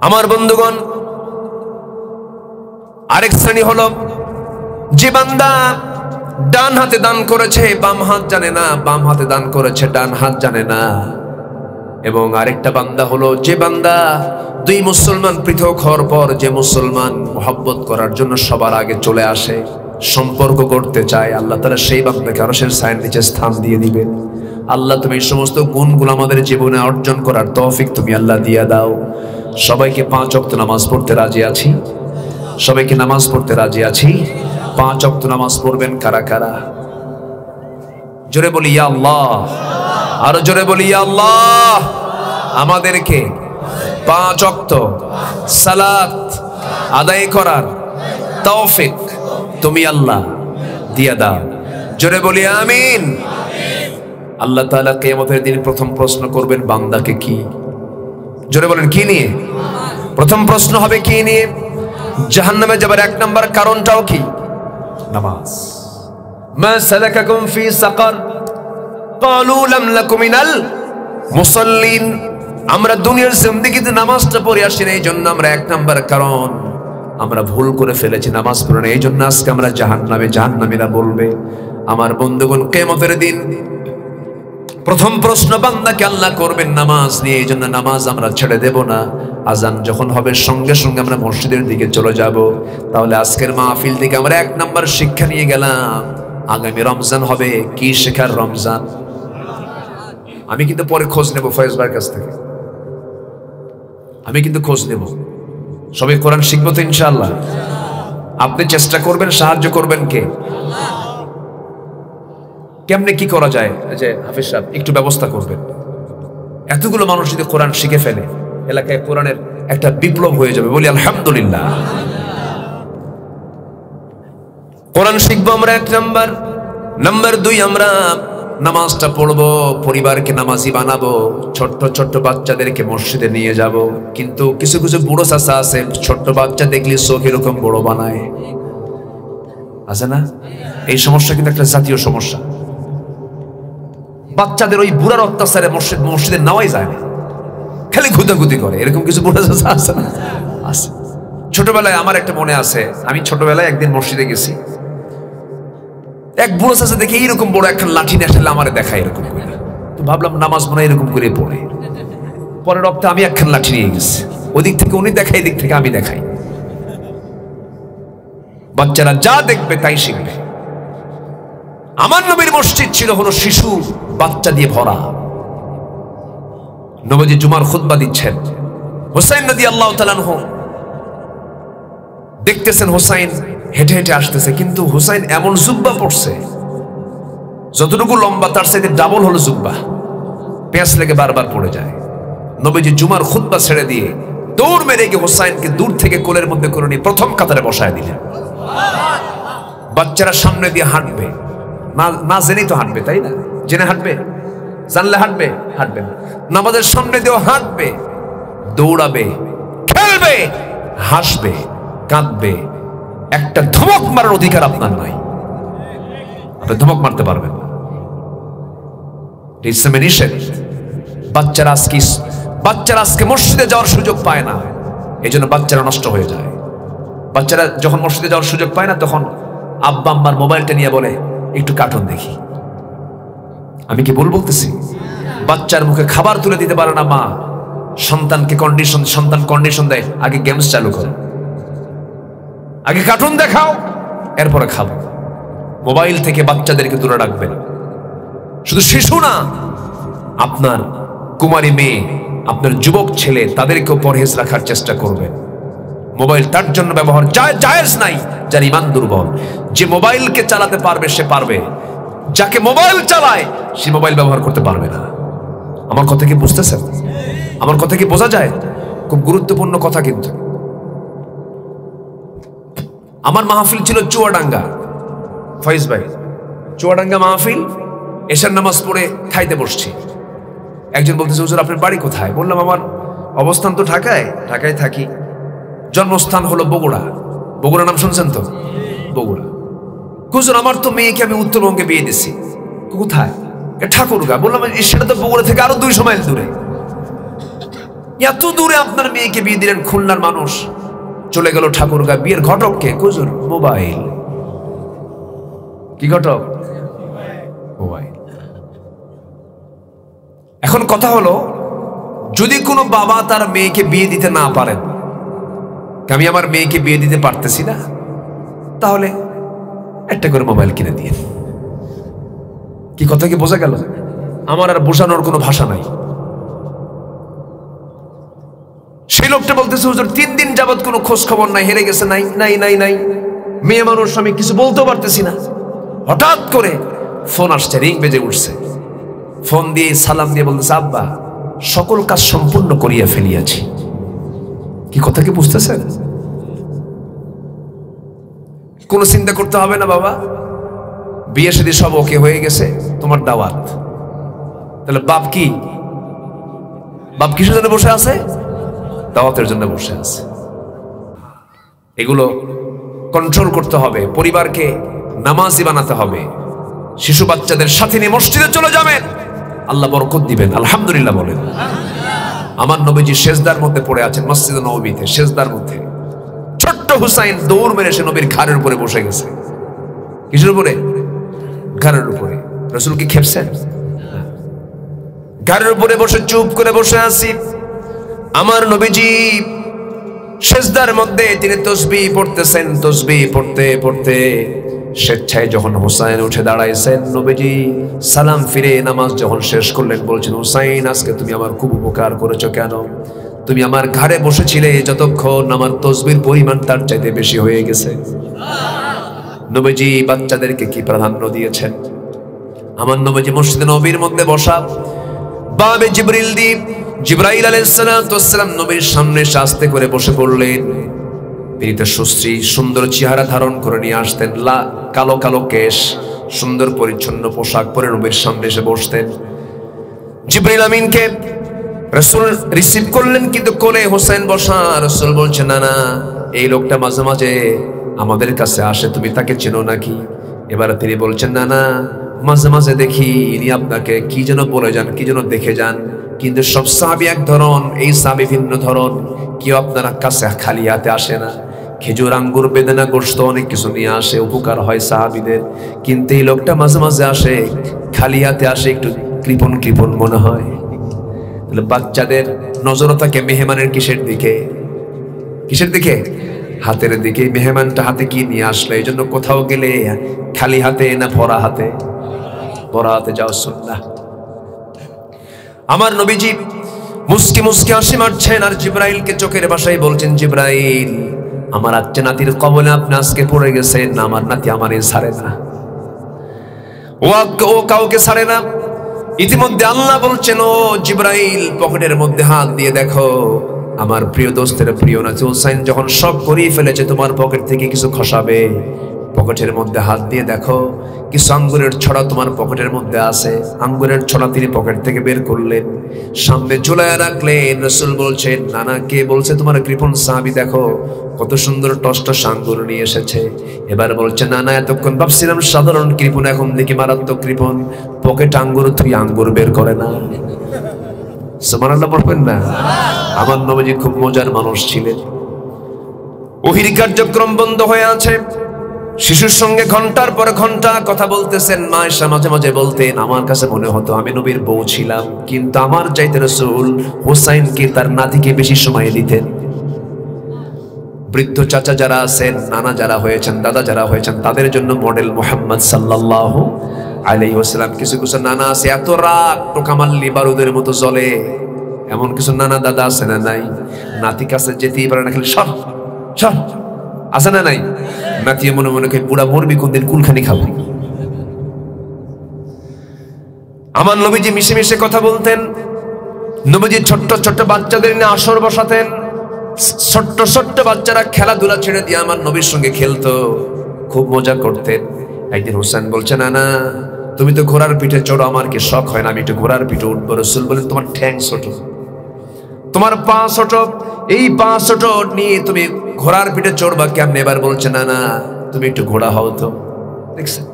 আমার বন্ধুগণ, আরেক শ্রেণী হলো যে বান্দা ডান হাতে দান করেছে, বাম হাত জানে না, বাম হাতে দান করেছে, ডান হাত জানে না। এবং আরেকটা বান্দা হলো যে বান্দা দুই মুসলমান পৃথক হওয়ার পর যে মুসলমান মহব্বত করার জন্য সবার আগে চলে আসে, সম্পর্ক করতে চায়, আল্লাহ তাআলা সেই বান্দাকে আরশের ছায়ার নিচে স্থান দিয়ে দিবেন। আল্লাহ তুমি এই সমস্ত গুণগুলো আমাদের জীবনে অর্জন করার তৌফিক তুমি আল্লাহ দিয়ে দাও। সবাইকে 5 ওয়াক্ত নামাজ পড়তে রাজি আছি? সবাইকে নামাজ পড়তে রাজি আছি? 5 ওয়াক্ত নামাজ পড়বেন কারা কারা? জোরে বলি ইয়া আল্লাহ। আরো জোরে বলি ইয়া আল্লাহ। আমাদেরকে 5 ওয়াক্ত সালাত আদায় করার তৌফিক তুমি আল্লাহ দিয়ে দাও। জোরে বলি আমিন। আল্লাহ তাআলা কিয়ামতের দিন প্রথম প্রশ্ন করবেন বান্দাকে কি? জোরে বলেন কি নিয়ে? প্রথম প্রশ্ন হবে কি নিয়ে? জাহান্নামে যাবার 1 নম্বর কারণটাও কি? নামাজ। মা সালাকাকুম ফি সাকার ক্বালু লাম নাকু মিনাল মুসাল্লিন। আমরা দুনিয়ার জিন্দেগিতে নামাজটা পড়ে আসি না, এই জন্য আমরা 1 নম্বর কারণ আমরা ভুল করে ফেলেছি, নামাজ পড়ে না, এই জন্য আজকে আমরা জাহান্নামীরা বলবে। আমার বন্ধুগণ, কিয়ামতের দিন প্রথম প্রশ্ন বান্দাকে আল্লাহ করবেন নামাজ নিয়ে, এই জন্য নামাজ আমরা ছেড়ে দেব না। আজান যখন হবে সঙ্গে সঙ্গে আমরা মসজিদের দিকে চলে যাব। তাহলে আজকের মাহফিল থেকে আমরা 1 নম্বর শিক্ষা নিয়ে গেলাম, আগামী রমজান হবে কি শেখার রমজান। আমি কিন্তু পরে খোঁজ নেব ফয়েজ ভাইয়ের কাছ থেকে, আমি কিন্তু খোঁজ নেব। সবাই কোরআন শিখবো তো ইনশাআল্লাহ? আপনি চেষ্টা করবেন, সাহায্য করবেন কে? কেমনে কি করা যায়? যে হাফিজ সাহেব একটু ব্যবস্থা করবেন। এতগুলো মানুষ যদি কোরআন শিখে ফেলে, এলাকায় কোরআনের একটা বিপ্লব হয়ে যাবে। বলি আলহামদুলিল্লাহ। কোরআন শিখবো আমরা 1 নম্বর। নাম্বার 2, আমরা নামাজটা পড়বো, পরিবারকে নামাজি বানাবো, ছোট্ট ছোট্ট বাচ্চাদেরকে মসজিদে নিয়ে যাব। কিন্তু কিছু কিছু বুড়ো চাচা আছে, ছোট্ট বাচ্চা দেখলে চোখ এরকম বড় বানায়, আছে না? এই সমস্যা কিন্তু একটা জাতীয় সমস্যা। বাচ্চাদের ওই বুড়ার অত্যাচারে মসজিদে নেওয়াই যায় না, খালি ঘুদাঘুদি করে, এরকম কিছু বুড়া চাচা আছে না? আছে। ছোটবেলায় আমার একটা মনে আছে, আমি ছোটবেলায় একদিন মসজিদে গেছি, এক বুড়ো চাচা দেখে এইরকম বড় একটা লাঠি নিয়ে আসলে আমার দেখায় এরকম করে, তো ভাবলাম নামাজ মনে এরকম করে পড়ে। পরের রক্তে আমি একখান লাঠি নিয়ে গেছি, ওদিক থেকে উনি দেখাই, এদিক থেকে আমি দেখাই। বাচ্চারা যা দেখবে তাই শিখবে। আমার নবীর মসজিদ ছিল হলো শিশু বাচ্চা দিয়ে ভরা। নবীজি জুমার খুতবা দিচ্ছেন, হুসাইন রাদিয়াল্লাহু তাআলা আনহু দেখতেছেন হুসাইন হেঁটে হেঁটে আসতেছে, কিন্তু হুসাইন এমন জুব্বা পড়ছে যতটুকু লম্বা তার চাইতে ডাবল হলো জুব্বা, পেঁচ লেগে বারবার পড়ে যায়। নবীজি জুমার খুতবা ছেড়ে দিয়ে দৌড় মেরে গিয়ে হুসাইনকে দূর থেকে কোলের মধ্যে করে নিয়ে প্রথম কাতারে বসায় দিলেন। বাচ্চারা সামনে দিয়ে হাঁটবে, না জেনেই তো হাঁটবে, তাই না? জেনে হাঁটবে? জানলে হাঁটবে? হাঁটবে না। নামাজের সামনে দিয়েও হাঁটবে, দৌড়াবে, খেলবে, হাসবে, কাঁদবে। একটা ধমক মারার অধিকার আপনার নাই, আপনি ধমক মারতে পারবেন না। ইসলামে নিষেধ। বাচ্চারা আজকে মসজিদে যাওয়ার সুযোগ পায় না, এই জন্য বাচ্চারা নষ্ট হয়ে যায়। বাচ্চারা যখন মসজিদে যাওয়ার সুযোগ পায় না, তখন আব্বা আম্মার মোবাইলটা নিয়ে বলে একটু কার্টুন দেখি। আমি কি ভুল বলতেছি? বাচ্চার মুখে খাবার তুলে দিতে পারে না মা, সন্তান কন্ডিশন দেয়, আগে গেমস চালু করো, আগে কার্টুন দেখাও, এরপরে খাবো। মোবাইল থেকে বাচ্চাদেরকে দূরে রাখবেন। শুধু শিশু না, আপনার কুমারী মেয়ে, আপনার যুবক ছেলে, তাদেরকেও পরহেজ রাখার চেষ্টা করবেন। মোবাইল তার জন্য ব্যবহার জায়েজ নাই যার ঈমান দুর্বল। যে মোবাইলকে চালাতে পারবে সে পারবে, যাকে মোবাইল চালায় সে মোবাইল ব্যবহার করতে পারবে না। আমার কথা কি বুঝতেছেন? আমার কথা কি বোঝা যায়? খুব গুরুত্বপূর্ণ কথা। কিন্তু আমার মাহফিল ছিল চুয়াডাঙ্গা, ফয়েজ ভাই, চুয়াডাঙ্গা মাহফিল। এশার নামাজ পড়ে খাইতে বসছি। একজন বলতেছে, হুজুর আপনার বাড়ি কোথায়? বললাম আমার অবস্থান তো ঢাকায়, ঢাকায় থাকি, জন্মস্থান হলো বগুড়া। বগুড়া নাম শুনছেন তো? বগুড়া। হুজুর আমার তো মেয়েকে আমি উত্তরবঙ্গে বিয়ে দিছি। কোথায়? ঠাকুরগা। বললাম সেটা তো বগুড়া থেকে আরো 200 মাইল দূরে। এত দূরে আপনার মেয়েকে বিয়ে দিলেন? খুলনার মানুষ চলে গেল ঠাকুরগা। বিয়ের ঘটক কে? হুজুর মোবাইল। কি ঘটক? মোবাইল। এখন কথা হলো, যদি কোনো বাবা তার মেয়েকে বিয়ে দিতে না পারেন, আমি আমার মেয়েকে বিয়ে দিতে পারতেছি না, তাহলে একটা করে মোবাইল কিনে দিয়ে। কি কথা কি বোঝা গেল? আমার আর বোঝানোর কোনো ভাষা নাই। সেই লোকটা বলতেছে, হুজুর 3 দিন যাবত কোনো খোঁজ খবর নাই, হেরে গেছে। নাই নাই নাই নাই, মেয়ে মানুষ, আমি কিছু বলতেও পারতেছি না। হঠাৎ করে ফোন আসছে, রিং বেজে উঠছে। ফোন দিয়ে সালাম দিয়ে বলতেছে, আব্বা সকল কাজ সম্পূর্ণ করিয়া ফেলিয়াছি। কি কথা কি বুঝতেছেন? কোনো চিন্তা করতে হবে না বাবা, বিয়ে শাদী সব ওকে হয়ে গেছে, তোমার দাওয়াত। তাহলে বাপ কিসের জন্য বসে আছে? দাওয়াতের জন্য বসে আছে। এগুলো কন্ট্রোল করতে হবে। পরিবারকে নামাজি বানাতে হবে। শিশু বাচ্চাদের সাথে নিয়ে মসজিদে চলে যাবেন, আল্লাহ বরকত দিবেন। আলহামদুলিল্লাহ বলেন। আমার নবীজি সেজদার মধ্যে পড়ে আছেন মসজিদে নববীতে, সেজদার মধ্যে। ছোট্ট হুসাইন দৌড় মেরে সে নবীর ঘাড়ের উপরে বসে গেছে। কিসের উপরে? ঘাড়ের উপরে। রাসূল কি খেপছেন? ঘাড়ের উপরে বসে চুপ করে বসে আছি। আমার নবীজি সেজদার মধ্যে তিনি তাসবিহ পড়তেছেন। তাসবিহ পড়তে পড়তে স্বেচ্ছায় যখন হুসাইন উঠে দাঁড়াইছেন, নবীজি সালাম ফিরে নামাজ যখন শেষ করলেন, বলছেন, হুসাইন আজকে তুমি আমার খুব উপকার করেছো। কেন? তুমি আমার ঘাড়ে বসেছিলে যতক্ষণ, আমার তাসবিহর পরিমাণ তার চাইতে বেশি হয়ে গেছে। নবীজি বাচ্চাদেরকে কি প্রাধান্য দিয়েছেন? আমার নবীজি মসজিদে নবীর মধ্যে বসা, বাবে জিবরাইল আলাইহিস সালাম নবীর সামনে আস্তে করে বসে পড়লেন। তিনি তো সুশ্রী সুন্দর চেহারা ধারণ করে নিয়ে আসতেন, কালো কালো কেশ, সুন্দর পরিচ্ছন্ন পোশাক পরে নবীর সামনে এসে বসতেন। জিবরাইল আমিনকে রাসূল রিসিভ করলেন, কিন্তু কোলে হোসেন বসা। রাসূল বলছেন, না না, এই লোকটা মাঝে মাঝে আমাদের কাছে আসে, তুমি তাকে চেনো নাকি? এবার তিনি বলছেন, না না, মাঝে মাঝে দেখি ইনি আপনাকে কি যেন বলে যান, কি যেন দেখে যান, কিন্তু সব সাহাবী এক ধরন, এই সাহাবী ভিন্ন ধরন। কেউ আপনার কাছে খালি হাতে আসে না। খেজুর, আঙ্গুর, বেদানা, গোশত অনেক কিছু নিয়ে আসে, উপকার হয় সাহাবীদের। কিন্তু এই লোকটা মাঝে মাঝে আসে, খালি হাতে আসে, একটু কৃপণ কৃপণ মনে হয়। বাচ্চাদের নজর থাকে মেহমানের কিসের দিকে? কিসের দিকে? হাতের দিকে। মেহমানটা হাতে কি নিয়ে আসলো? এই জন্য কোথাও গেলে খালি হাতে না ভরা হাতে? ভরা হাতে যাওয়া সুন্নাহ। আমার নবীজি মুস্কি মুস্কি হাসি মারছেন আর জিবরাইলকে চোখের ভাষায় বলছেন, জিবরাইল, আমার আচ্ছা নাতির কবলে আপনি আজকে পড়ে গেছেন। আমার নাতি আমারে ছাড়ে না, ও কাউকে ছাড়ে না। ইতিমধ্যে আল্লাহ বলছেন, ও জিবরাইল, পকেটের মধ্যে হাত দিয়ে দেখো, আমার প্রিয় দোস্তের প্রিয় নাতি হুসাইন যখন সব করিয়ে ফেলেছে, তোমার পকেট থেকে কিছু খসাবে। পকেটের মধ্যে হাত দিয়ে দেখো, কিছু আঙ্গুরের ছড়া তোমার পকেটের মধ্যে আছে। আঙ্গুরের ছড়া তিনি পকেট থেকে বের করলেন, সামনে ঝুলায় রাখলেন। রাসূল বলছেন, নানা, কে বলছে? তোমার কৃপণ সাহাবী, দেখো কত সুন্দর টসটস আঙ্গুর নিয়ে এসেছে। এবার বলছে, নানা, এতক্ষণ ভাবছিলাম সাধারণ কৃপণ, এখন দেখি মারাত্মক কৃপণ। পকেট আঙ্গুর, তুই আঙ্গুর বের করে না। সুবহানাল্লাহ বলবেন না? আমার নবীজি খুব মজার মানুষ ছিলেন। ওহীর কার্যক্রম বন্ধ হয়ে আছে, শিশুর সঙ্গে ঘন্টার পর ঘন্টা কথা বলতেছেন। মা এসে মাঝে মাঝে বলতেন, আমার কাছে মনে হতো আমি নবীর বউ ছিলাম, কিন্তু আমার চাইতে রাসূল হুসাইনকে, তার নাতিকে বেশি সময় দিতেন। বৃদ্ধ চাচা যারা আছেন, নানা যারা হয়েছেন, দাদা যারা হয়েছেন, তাদের জন্য মডেল মুহাম্মদ সাল্লাল্লাহু আলাইহি ওয়াসাল্লাম। কিছু কিছু নানা আছে এত রাগ, টোকামাল্লি বারুদের মতো জ্বলে, এমন কিছু নানা দাদা আছে না নাই? নাতি কাছে যেতেই পারে না, খালি সর সর, আছে না নাই? নাতিয়ে মনে মনে কই বুড়া মরবি কোনদিন, কুলখানি খাবো। আমার নবীজি মিশে মিশে কথা বলতেন। নবীজি ছোট্ট ছোট্ট বাচ্চাদের নিয়ে আসর বসাতেন। ছোট্ট ছোট্ট বাচ্চারা খেলাধুলা ছেড়ে দিয়ে আমার নবীর সঙ্গে খেলতো, খুব মজা করতেন। একদিন হোসেন বলছে, না না তুমি তো ঘোড়ার পিঠে চড়ো, আমার কি শখ হয় না আমি একটু ঘোড়ার পিঠে উঠবো? রাসূল বলেন, তোমার ঠ্যাং ছোট, তোমার পা ছোট, এই পা ছোট নিয়ে তুমি ঘোড়ার পিঠে চড়বা কেমনে? এবার বলছে, না না তুমি একটু ঘোড়া হও তো। দেখছেন,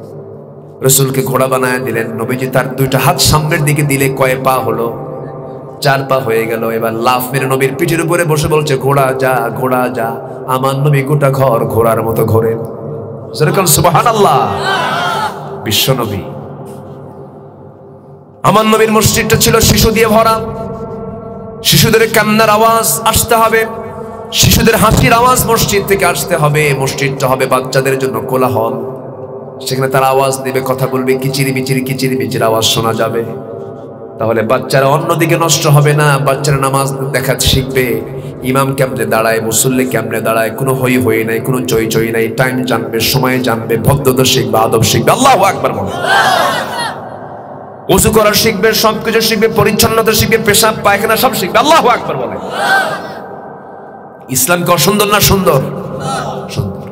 রাসূলকে ঘোড়া বানায় দিলেন। নবীজি তার দুইটা হাত সামনের দিকে দিলে কয় পা হলো? 4 পা হয়ে গেল। এবার লাফ মেরে নবীর পিঠের উপরে বসে বলছে, ঘোড়া যা, ঘোড়া যা। আমার নবী গোটা ঘর ঘোড়ার মতো ঘোরেন। যেরকম সুবহানাল্লাহ। বিশ্ব নবী। আমার নবীর মসজিদটা ছিল শিশু দিয়ে ভরা। শিশুদের কান্নার আওয়াজ আসতে হবে, শিশুদের হাসির আওয়াজ মসজিদ থেকে আসতে হবে। মসজিদটা হবে বাচ্চাদের জন্য কোলাহল। সেখানে তারা আওয়াজ দিবে, কথা বলবে, কিচিরি মিচির আওয়াজ শোনা যাবে। তাহলে বাচ্চারা অন্যদিকে নষ্ট হবে না। বাচ্চারা নামাজ দেখা শিখবে, ইমাম কেমনে দাঁড়ায়, মুসল্লি কেমনে দাঁড়ায়, কোনো হই হই নাই, কোনো চই চই নাই। টাইম জানবে, সময় জানবে, ভদ্রতা শিখবে, আদব শিখবে। আল্লাহু আকবার বলে। ওযু করা শিখবে, সবকিছু শিখবে, পরিচ্ছন্নতা শিখবে, পেশাব পায়খানা সব শিখবে। আল্লাহু আকবার বলে। ইসলাম কি অসুন্দর না সুন্দর? সুন্দর।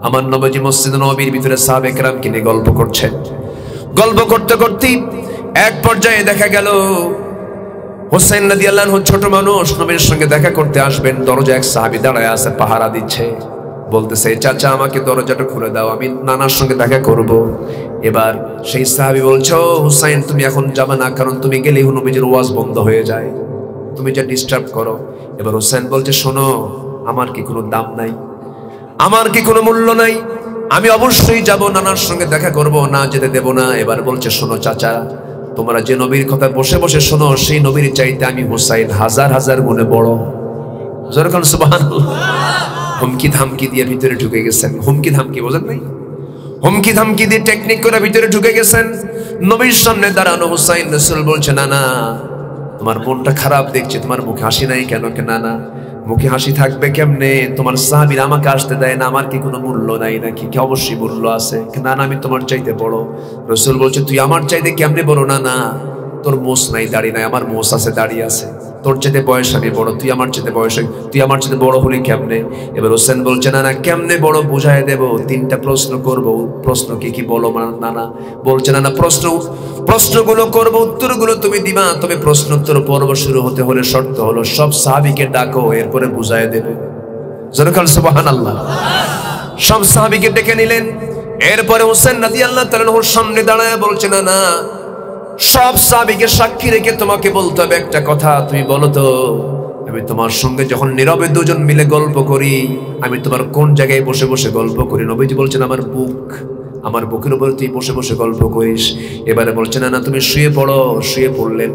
আমার নবীজি মসজিদ নববীর ভিতরে সাহাবে কেরামকে নিয়ে গল্প করছেন। গল্প করতে করতে এক পর্যায়ে দেখা গেল হোসেন রাদিয়াল্লাহু আনহু ছোট মানুষ, নবীর সঙ্গে দেখা করতে আসবেন। দরজায় এক সাহাবী দাঁড়ায় আছে, পাহারা দিচ্ছে। বলতেছে, চাচা আমাকে দরজাটা খুলে দাও, আমি নানার সঙ্গে দেখা করব। এবার সেই সাহাবী বলছে, ও হুসাইন তুমি এখন যাবে না, কারণ তুমি গেলেই নবীজির ওয়াজ বন্ধ হয়ে যায়, তুমি যা ডিস্টার্ব করো। এবার হুসাইন বলছে, শোনো আমার কি কোনো দাম নাই, আমার কি কোনো মূল্য নাই, আমি অবশ্যই যাব, নানার সঙ্গে দেখা করব, না যেতে দেব না। এবার বলছে, শোনো চাচা, তোমরা যে নবীর কথা বসে বসে শোনো, সেই নবীর চাইতে আমি হুসাইন হাজার হাজার গুণে বড়। যেরকম সুবহানাল্লাহ। হুমকি ধামকি দিয়ে ভিতরে ঢুকে গেছেন। হুমকি ধামকি বোঝেন নাই? হুমকি ধামকি দিয়ে টেকনিক করে ভিতরে ঢুকে গেছেন। নবীর সামনে দাঁড়ানো হুসাইন। রাসূল বলছে, না না তোমার মনটা খারাপ দেখছি, তোমার মুখে হাসি নাই কেন? না না মুখে হাসি থাকবে কেমনে? তোমার সাহাবীরা আমাকে আসতে দেয় না, আমার কি কোনো মূল্য নাই নাকি? কি অবশ্যই মূল্য আছে। না না আমি তোমার চাইতে বড়। রাসূল বলছে, তুই আমার চাইতে কেমনে বড়? না না তোর মোষ নাই, দাড়ি নাই, আমার মোষ আছে, দাড়ি আছে। তোর চাইতে বয়স আমি বড়, তুই আমার চাইতে বয়স, তুই আমার চাইতে বড় হলি কেমনে? এবার হোসেন বলছে, না না কেমনে বড় বুঝাই দেব, 3টা প্রশ্ন করব। প্রশ্ন কি কি বলো? না না বলছে, না না প্রশ্নগুলো করব, উত্তরগুলো তুমি দিবা। তবে প্রশ্ন উত্তর পর্ব শুরু হতে হলে শর্ত হলো সব সাহাবীকে ডাকো, এরপরে বুঝাই দেবে। যেরকম সুবহানাল্লাহ। সব সাহাবীকে ডেকে নিলেন। এরপরে হোসেন রাদিয়াল্লাহু তাআলা ওর সামনে দাঁড়ায় বলছে, না না সব সাহাবীকে সাক্ষী রেখে তোমাকে বলতে হবে একটা কথা। তুমি বলো তো, আমি তোমার সঙ্গে যখন নীরবে দুজন মিলে গল্প করি, আমি তোমার কোন জায়গায় বসে বসে গল্প করি? নবীজি বলছেন, আমার বুক, আমার বুকের উপর তুই বসে বসে গল্প করিস। এবারে বলছে, না না তুমি শুয়ে পড়ো। শুয়ে পড়লেন।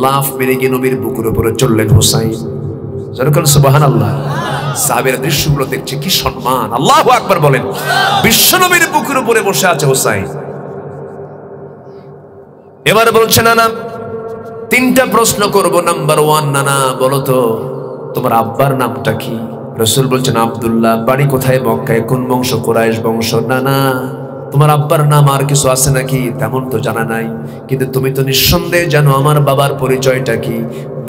লাফ মেরে গিয়ে নবীর বুকের উপরে চললেন হুসাইন। যেরকম সুবহানাল্লাহ। সাহাবীরা দৃশ্যগুলো দেখছে, কি সম্মান! আল্লাহু আকবার বলেন। বিশ্ব নবীর বুকের উপরে বসে আছে হুসাইন। এবার বলছে, না না 3টা প্রশ্ন করব। নাম্বার 1, না না বলো তো তোমার আব্বার নামটা কি? রাসূল বলছেন, আব্দুল্লাহ। বাড়ি কোথায়? মক্কায়। কোন বংশ? কুরাইশ বংশ। না না তোমার আব্বার নাম আর কিছু আছে নাকি? তেমন তো জানা নাই, কিন্তু তুমি তো নিঃসন্দেহে জানো আমার বাবার পরিচয়টা কি।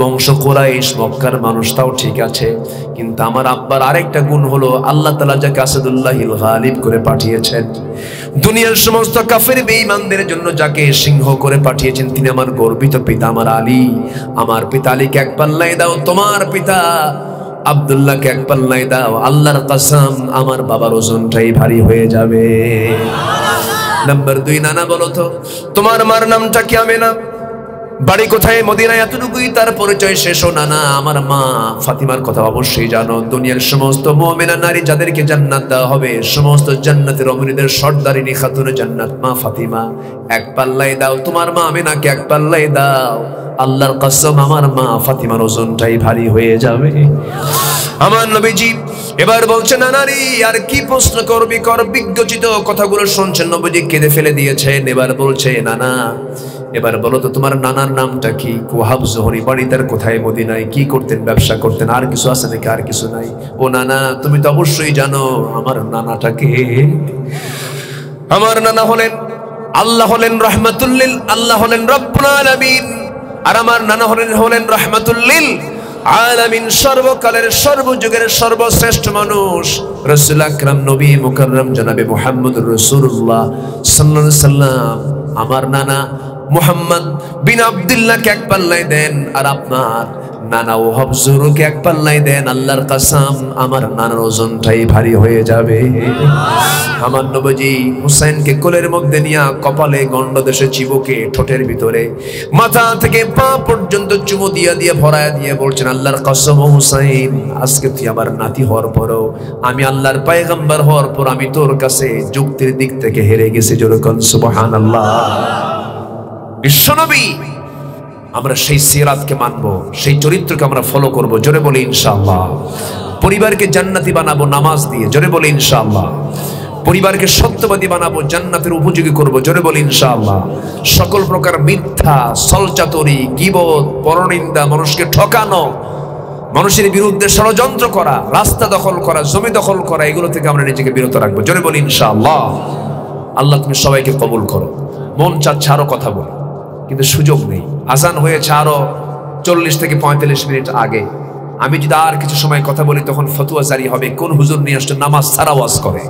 বংশ কুরাইশ, মক্কার মানুষ, তাও ঠিক আছে, কিন্তু আমার আব্বার আরেকটা গুণ হলো আল্লাহ তাআলা যাকে আসাদুল্লাহিল গালিব করে পাঠিয়েছেন, দুনিয়ার সমস্ত কাফের বেঈমানদের জন্য যাকে সিংহ করে পাঠিয়েছেন, তিনি আমার গর্বিত পিতা, আমার আলী। আমার পিতা আলীকে এক পাল্লায় দাও, তোমার পিতা আব্দুল্লাহকে এক পাল্লায় দাও। আল্লাহর কসম আমার বাবার ওজনটাই ভারী হয়ে যাবে। নাম্বার 2, নানা বলো তো তোমার মার নামটা কি? আমেনা। বাড়ি কোথায়? মদিনায়। এতটুকুই তার পরিচয় শেষ। না না আমার মা ফাতিমার কথা অবশ্যই জানো। দুনিয়ার সমস্ত মুমিনা নারী যাদেরকে জান্নাত দেওয়া হবে, সমস্ত জান্নাতের রমণীদের সর্দারিনী খাতুনে জান্নাত মা ফাতিমা। এক পাল্লায় দাও, তোমার মা আমেনাকে এক পাল্লায় দাও। আল্লাহর কসম আমার মা ফাতিমার ওজনটাই ভারী হয়ে যাবে। আমার নবীজি এবার বলছেন, না নারী আর কি প্রশ্ন করবি কর। বিজ্ঞচিত কথাগুলো শুনছেন, নবীজি কেঁদে ফেলে দিয়েছেন। এবার বলছে, না না এবার বলো তো তোমার নানার নামটা কি? ওয়াহাব জোহরি, বাড়ি তার কোথায়? মদিনায়। কি করতেন? ব্যবসা করতেন। আর কিছু আছে নাকি? আর কিছু নাই। ও নানা, তুমি তো অবশ্যই জানো আমার নানাটাকে। আমার নানা হলেন আল্লাহ, হলেন রহমাতুল্লিল, আল্লাহ হলেন রব্বুল আলামিন, আর আমার নানা হলেন রহমাতুল্লিল আলামিন, সর্বকালের সর্বযুগের সর্বশ্রেষ্ঠ মানুষ রাসূল আকরাম নবী মুকাররম জনাবে মুহাম্মদুর রাসূলুল্লাহ সাল্লাল্লাহু আলাইহি সাল্লাম। আমার নানা মুহাম্মদ বিন আব্দুল্লাহকে এক পাল্লায় দেন, আর আপনার নানা ওয়াহাব জোহরিকে এক পাল্লায় দেন, আল্লাহর কসম আমার নানার ওজনটাই ভারী হয়ে যাবে। আমার নবীজি হুসাইনকে কোলের মধ্যে নিয়ে কপালে, গন্ডদেশে চিবুকে, ঠোঁটের ভিতরে মাথা থেকে পা পর্যন্ত চুমু দিয়ে দিয়ে ভরায়া দিয়ে বলছেন, আল্লাহর কসম হুসাইন, আজকে তুই আমার নাতি হওয়ার পরও, আমি আল্লাহর পয়গম্বর হওয়ার পর আমি তোর কাছে যুক্তির দিক থেকে হেরে গেছি। যেরকম সুবহানাল্লাহ। বিশ্বনবী, আমরা সেই সিরাতকে মানবো, সেই চরিত্রকে আমরা ফলো করব। জোরে বলি ইনশাআল্লাহ। পরিবারকে জান্নাতি বানাবো নামাজ দিয়ে। জোরে বলি ইনশাআল্লাহ। পরিবারকে সত্যবাদী বানাবো, জান্নাতের উপযোগী করব। জোরে বলি ইনশাআল্লাহ। সকল প্রকার মিথ্যা, ছলচাতুরি, গীবত, পরনিন্দা, মানুষকে ঠকানো, মানুষের বিরুদ্ধে ষড়যন্ত্র করা, রাস্তা দখল করা, জমি দখল করা, এগুলো থেকে আমরা নিজেকে বিরত রাখবো। জোরে বলি ইনশাআল্লাহ। আল্লাহ তুমি সবাইকে কবুল করো। মন চাচ্ছে আরো কথা বলি, কিন্তু সুযোগ নেই। আজান হয়েছে আরো 40 থেকে 45 মিনিট আগে। আমি যদি আর কিছু সময় কথা বলি তখন ফতোয়া জারি হবে, কোন হুজুর নিয়ে আসছে নামাজ ছাড়া ওয়াজ করে।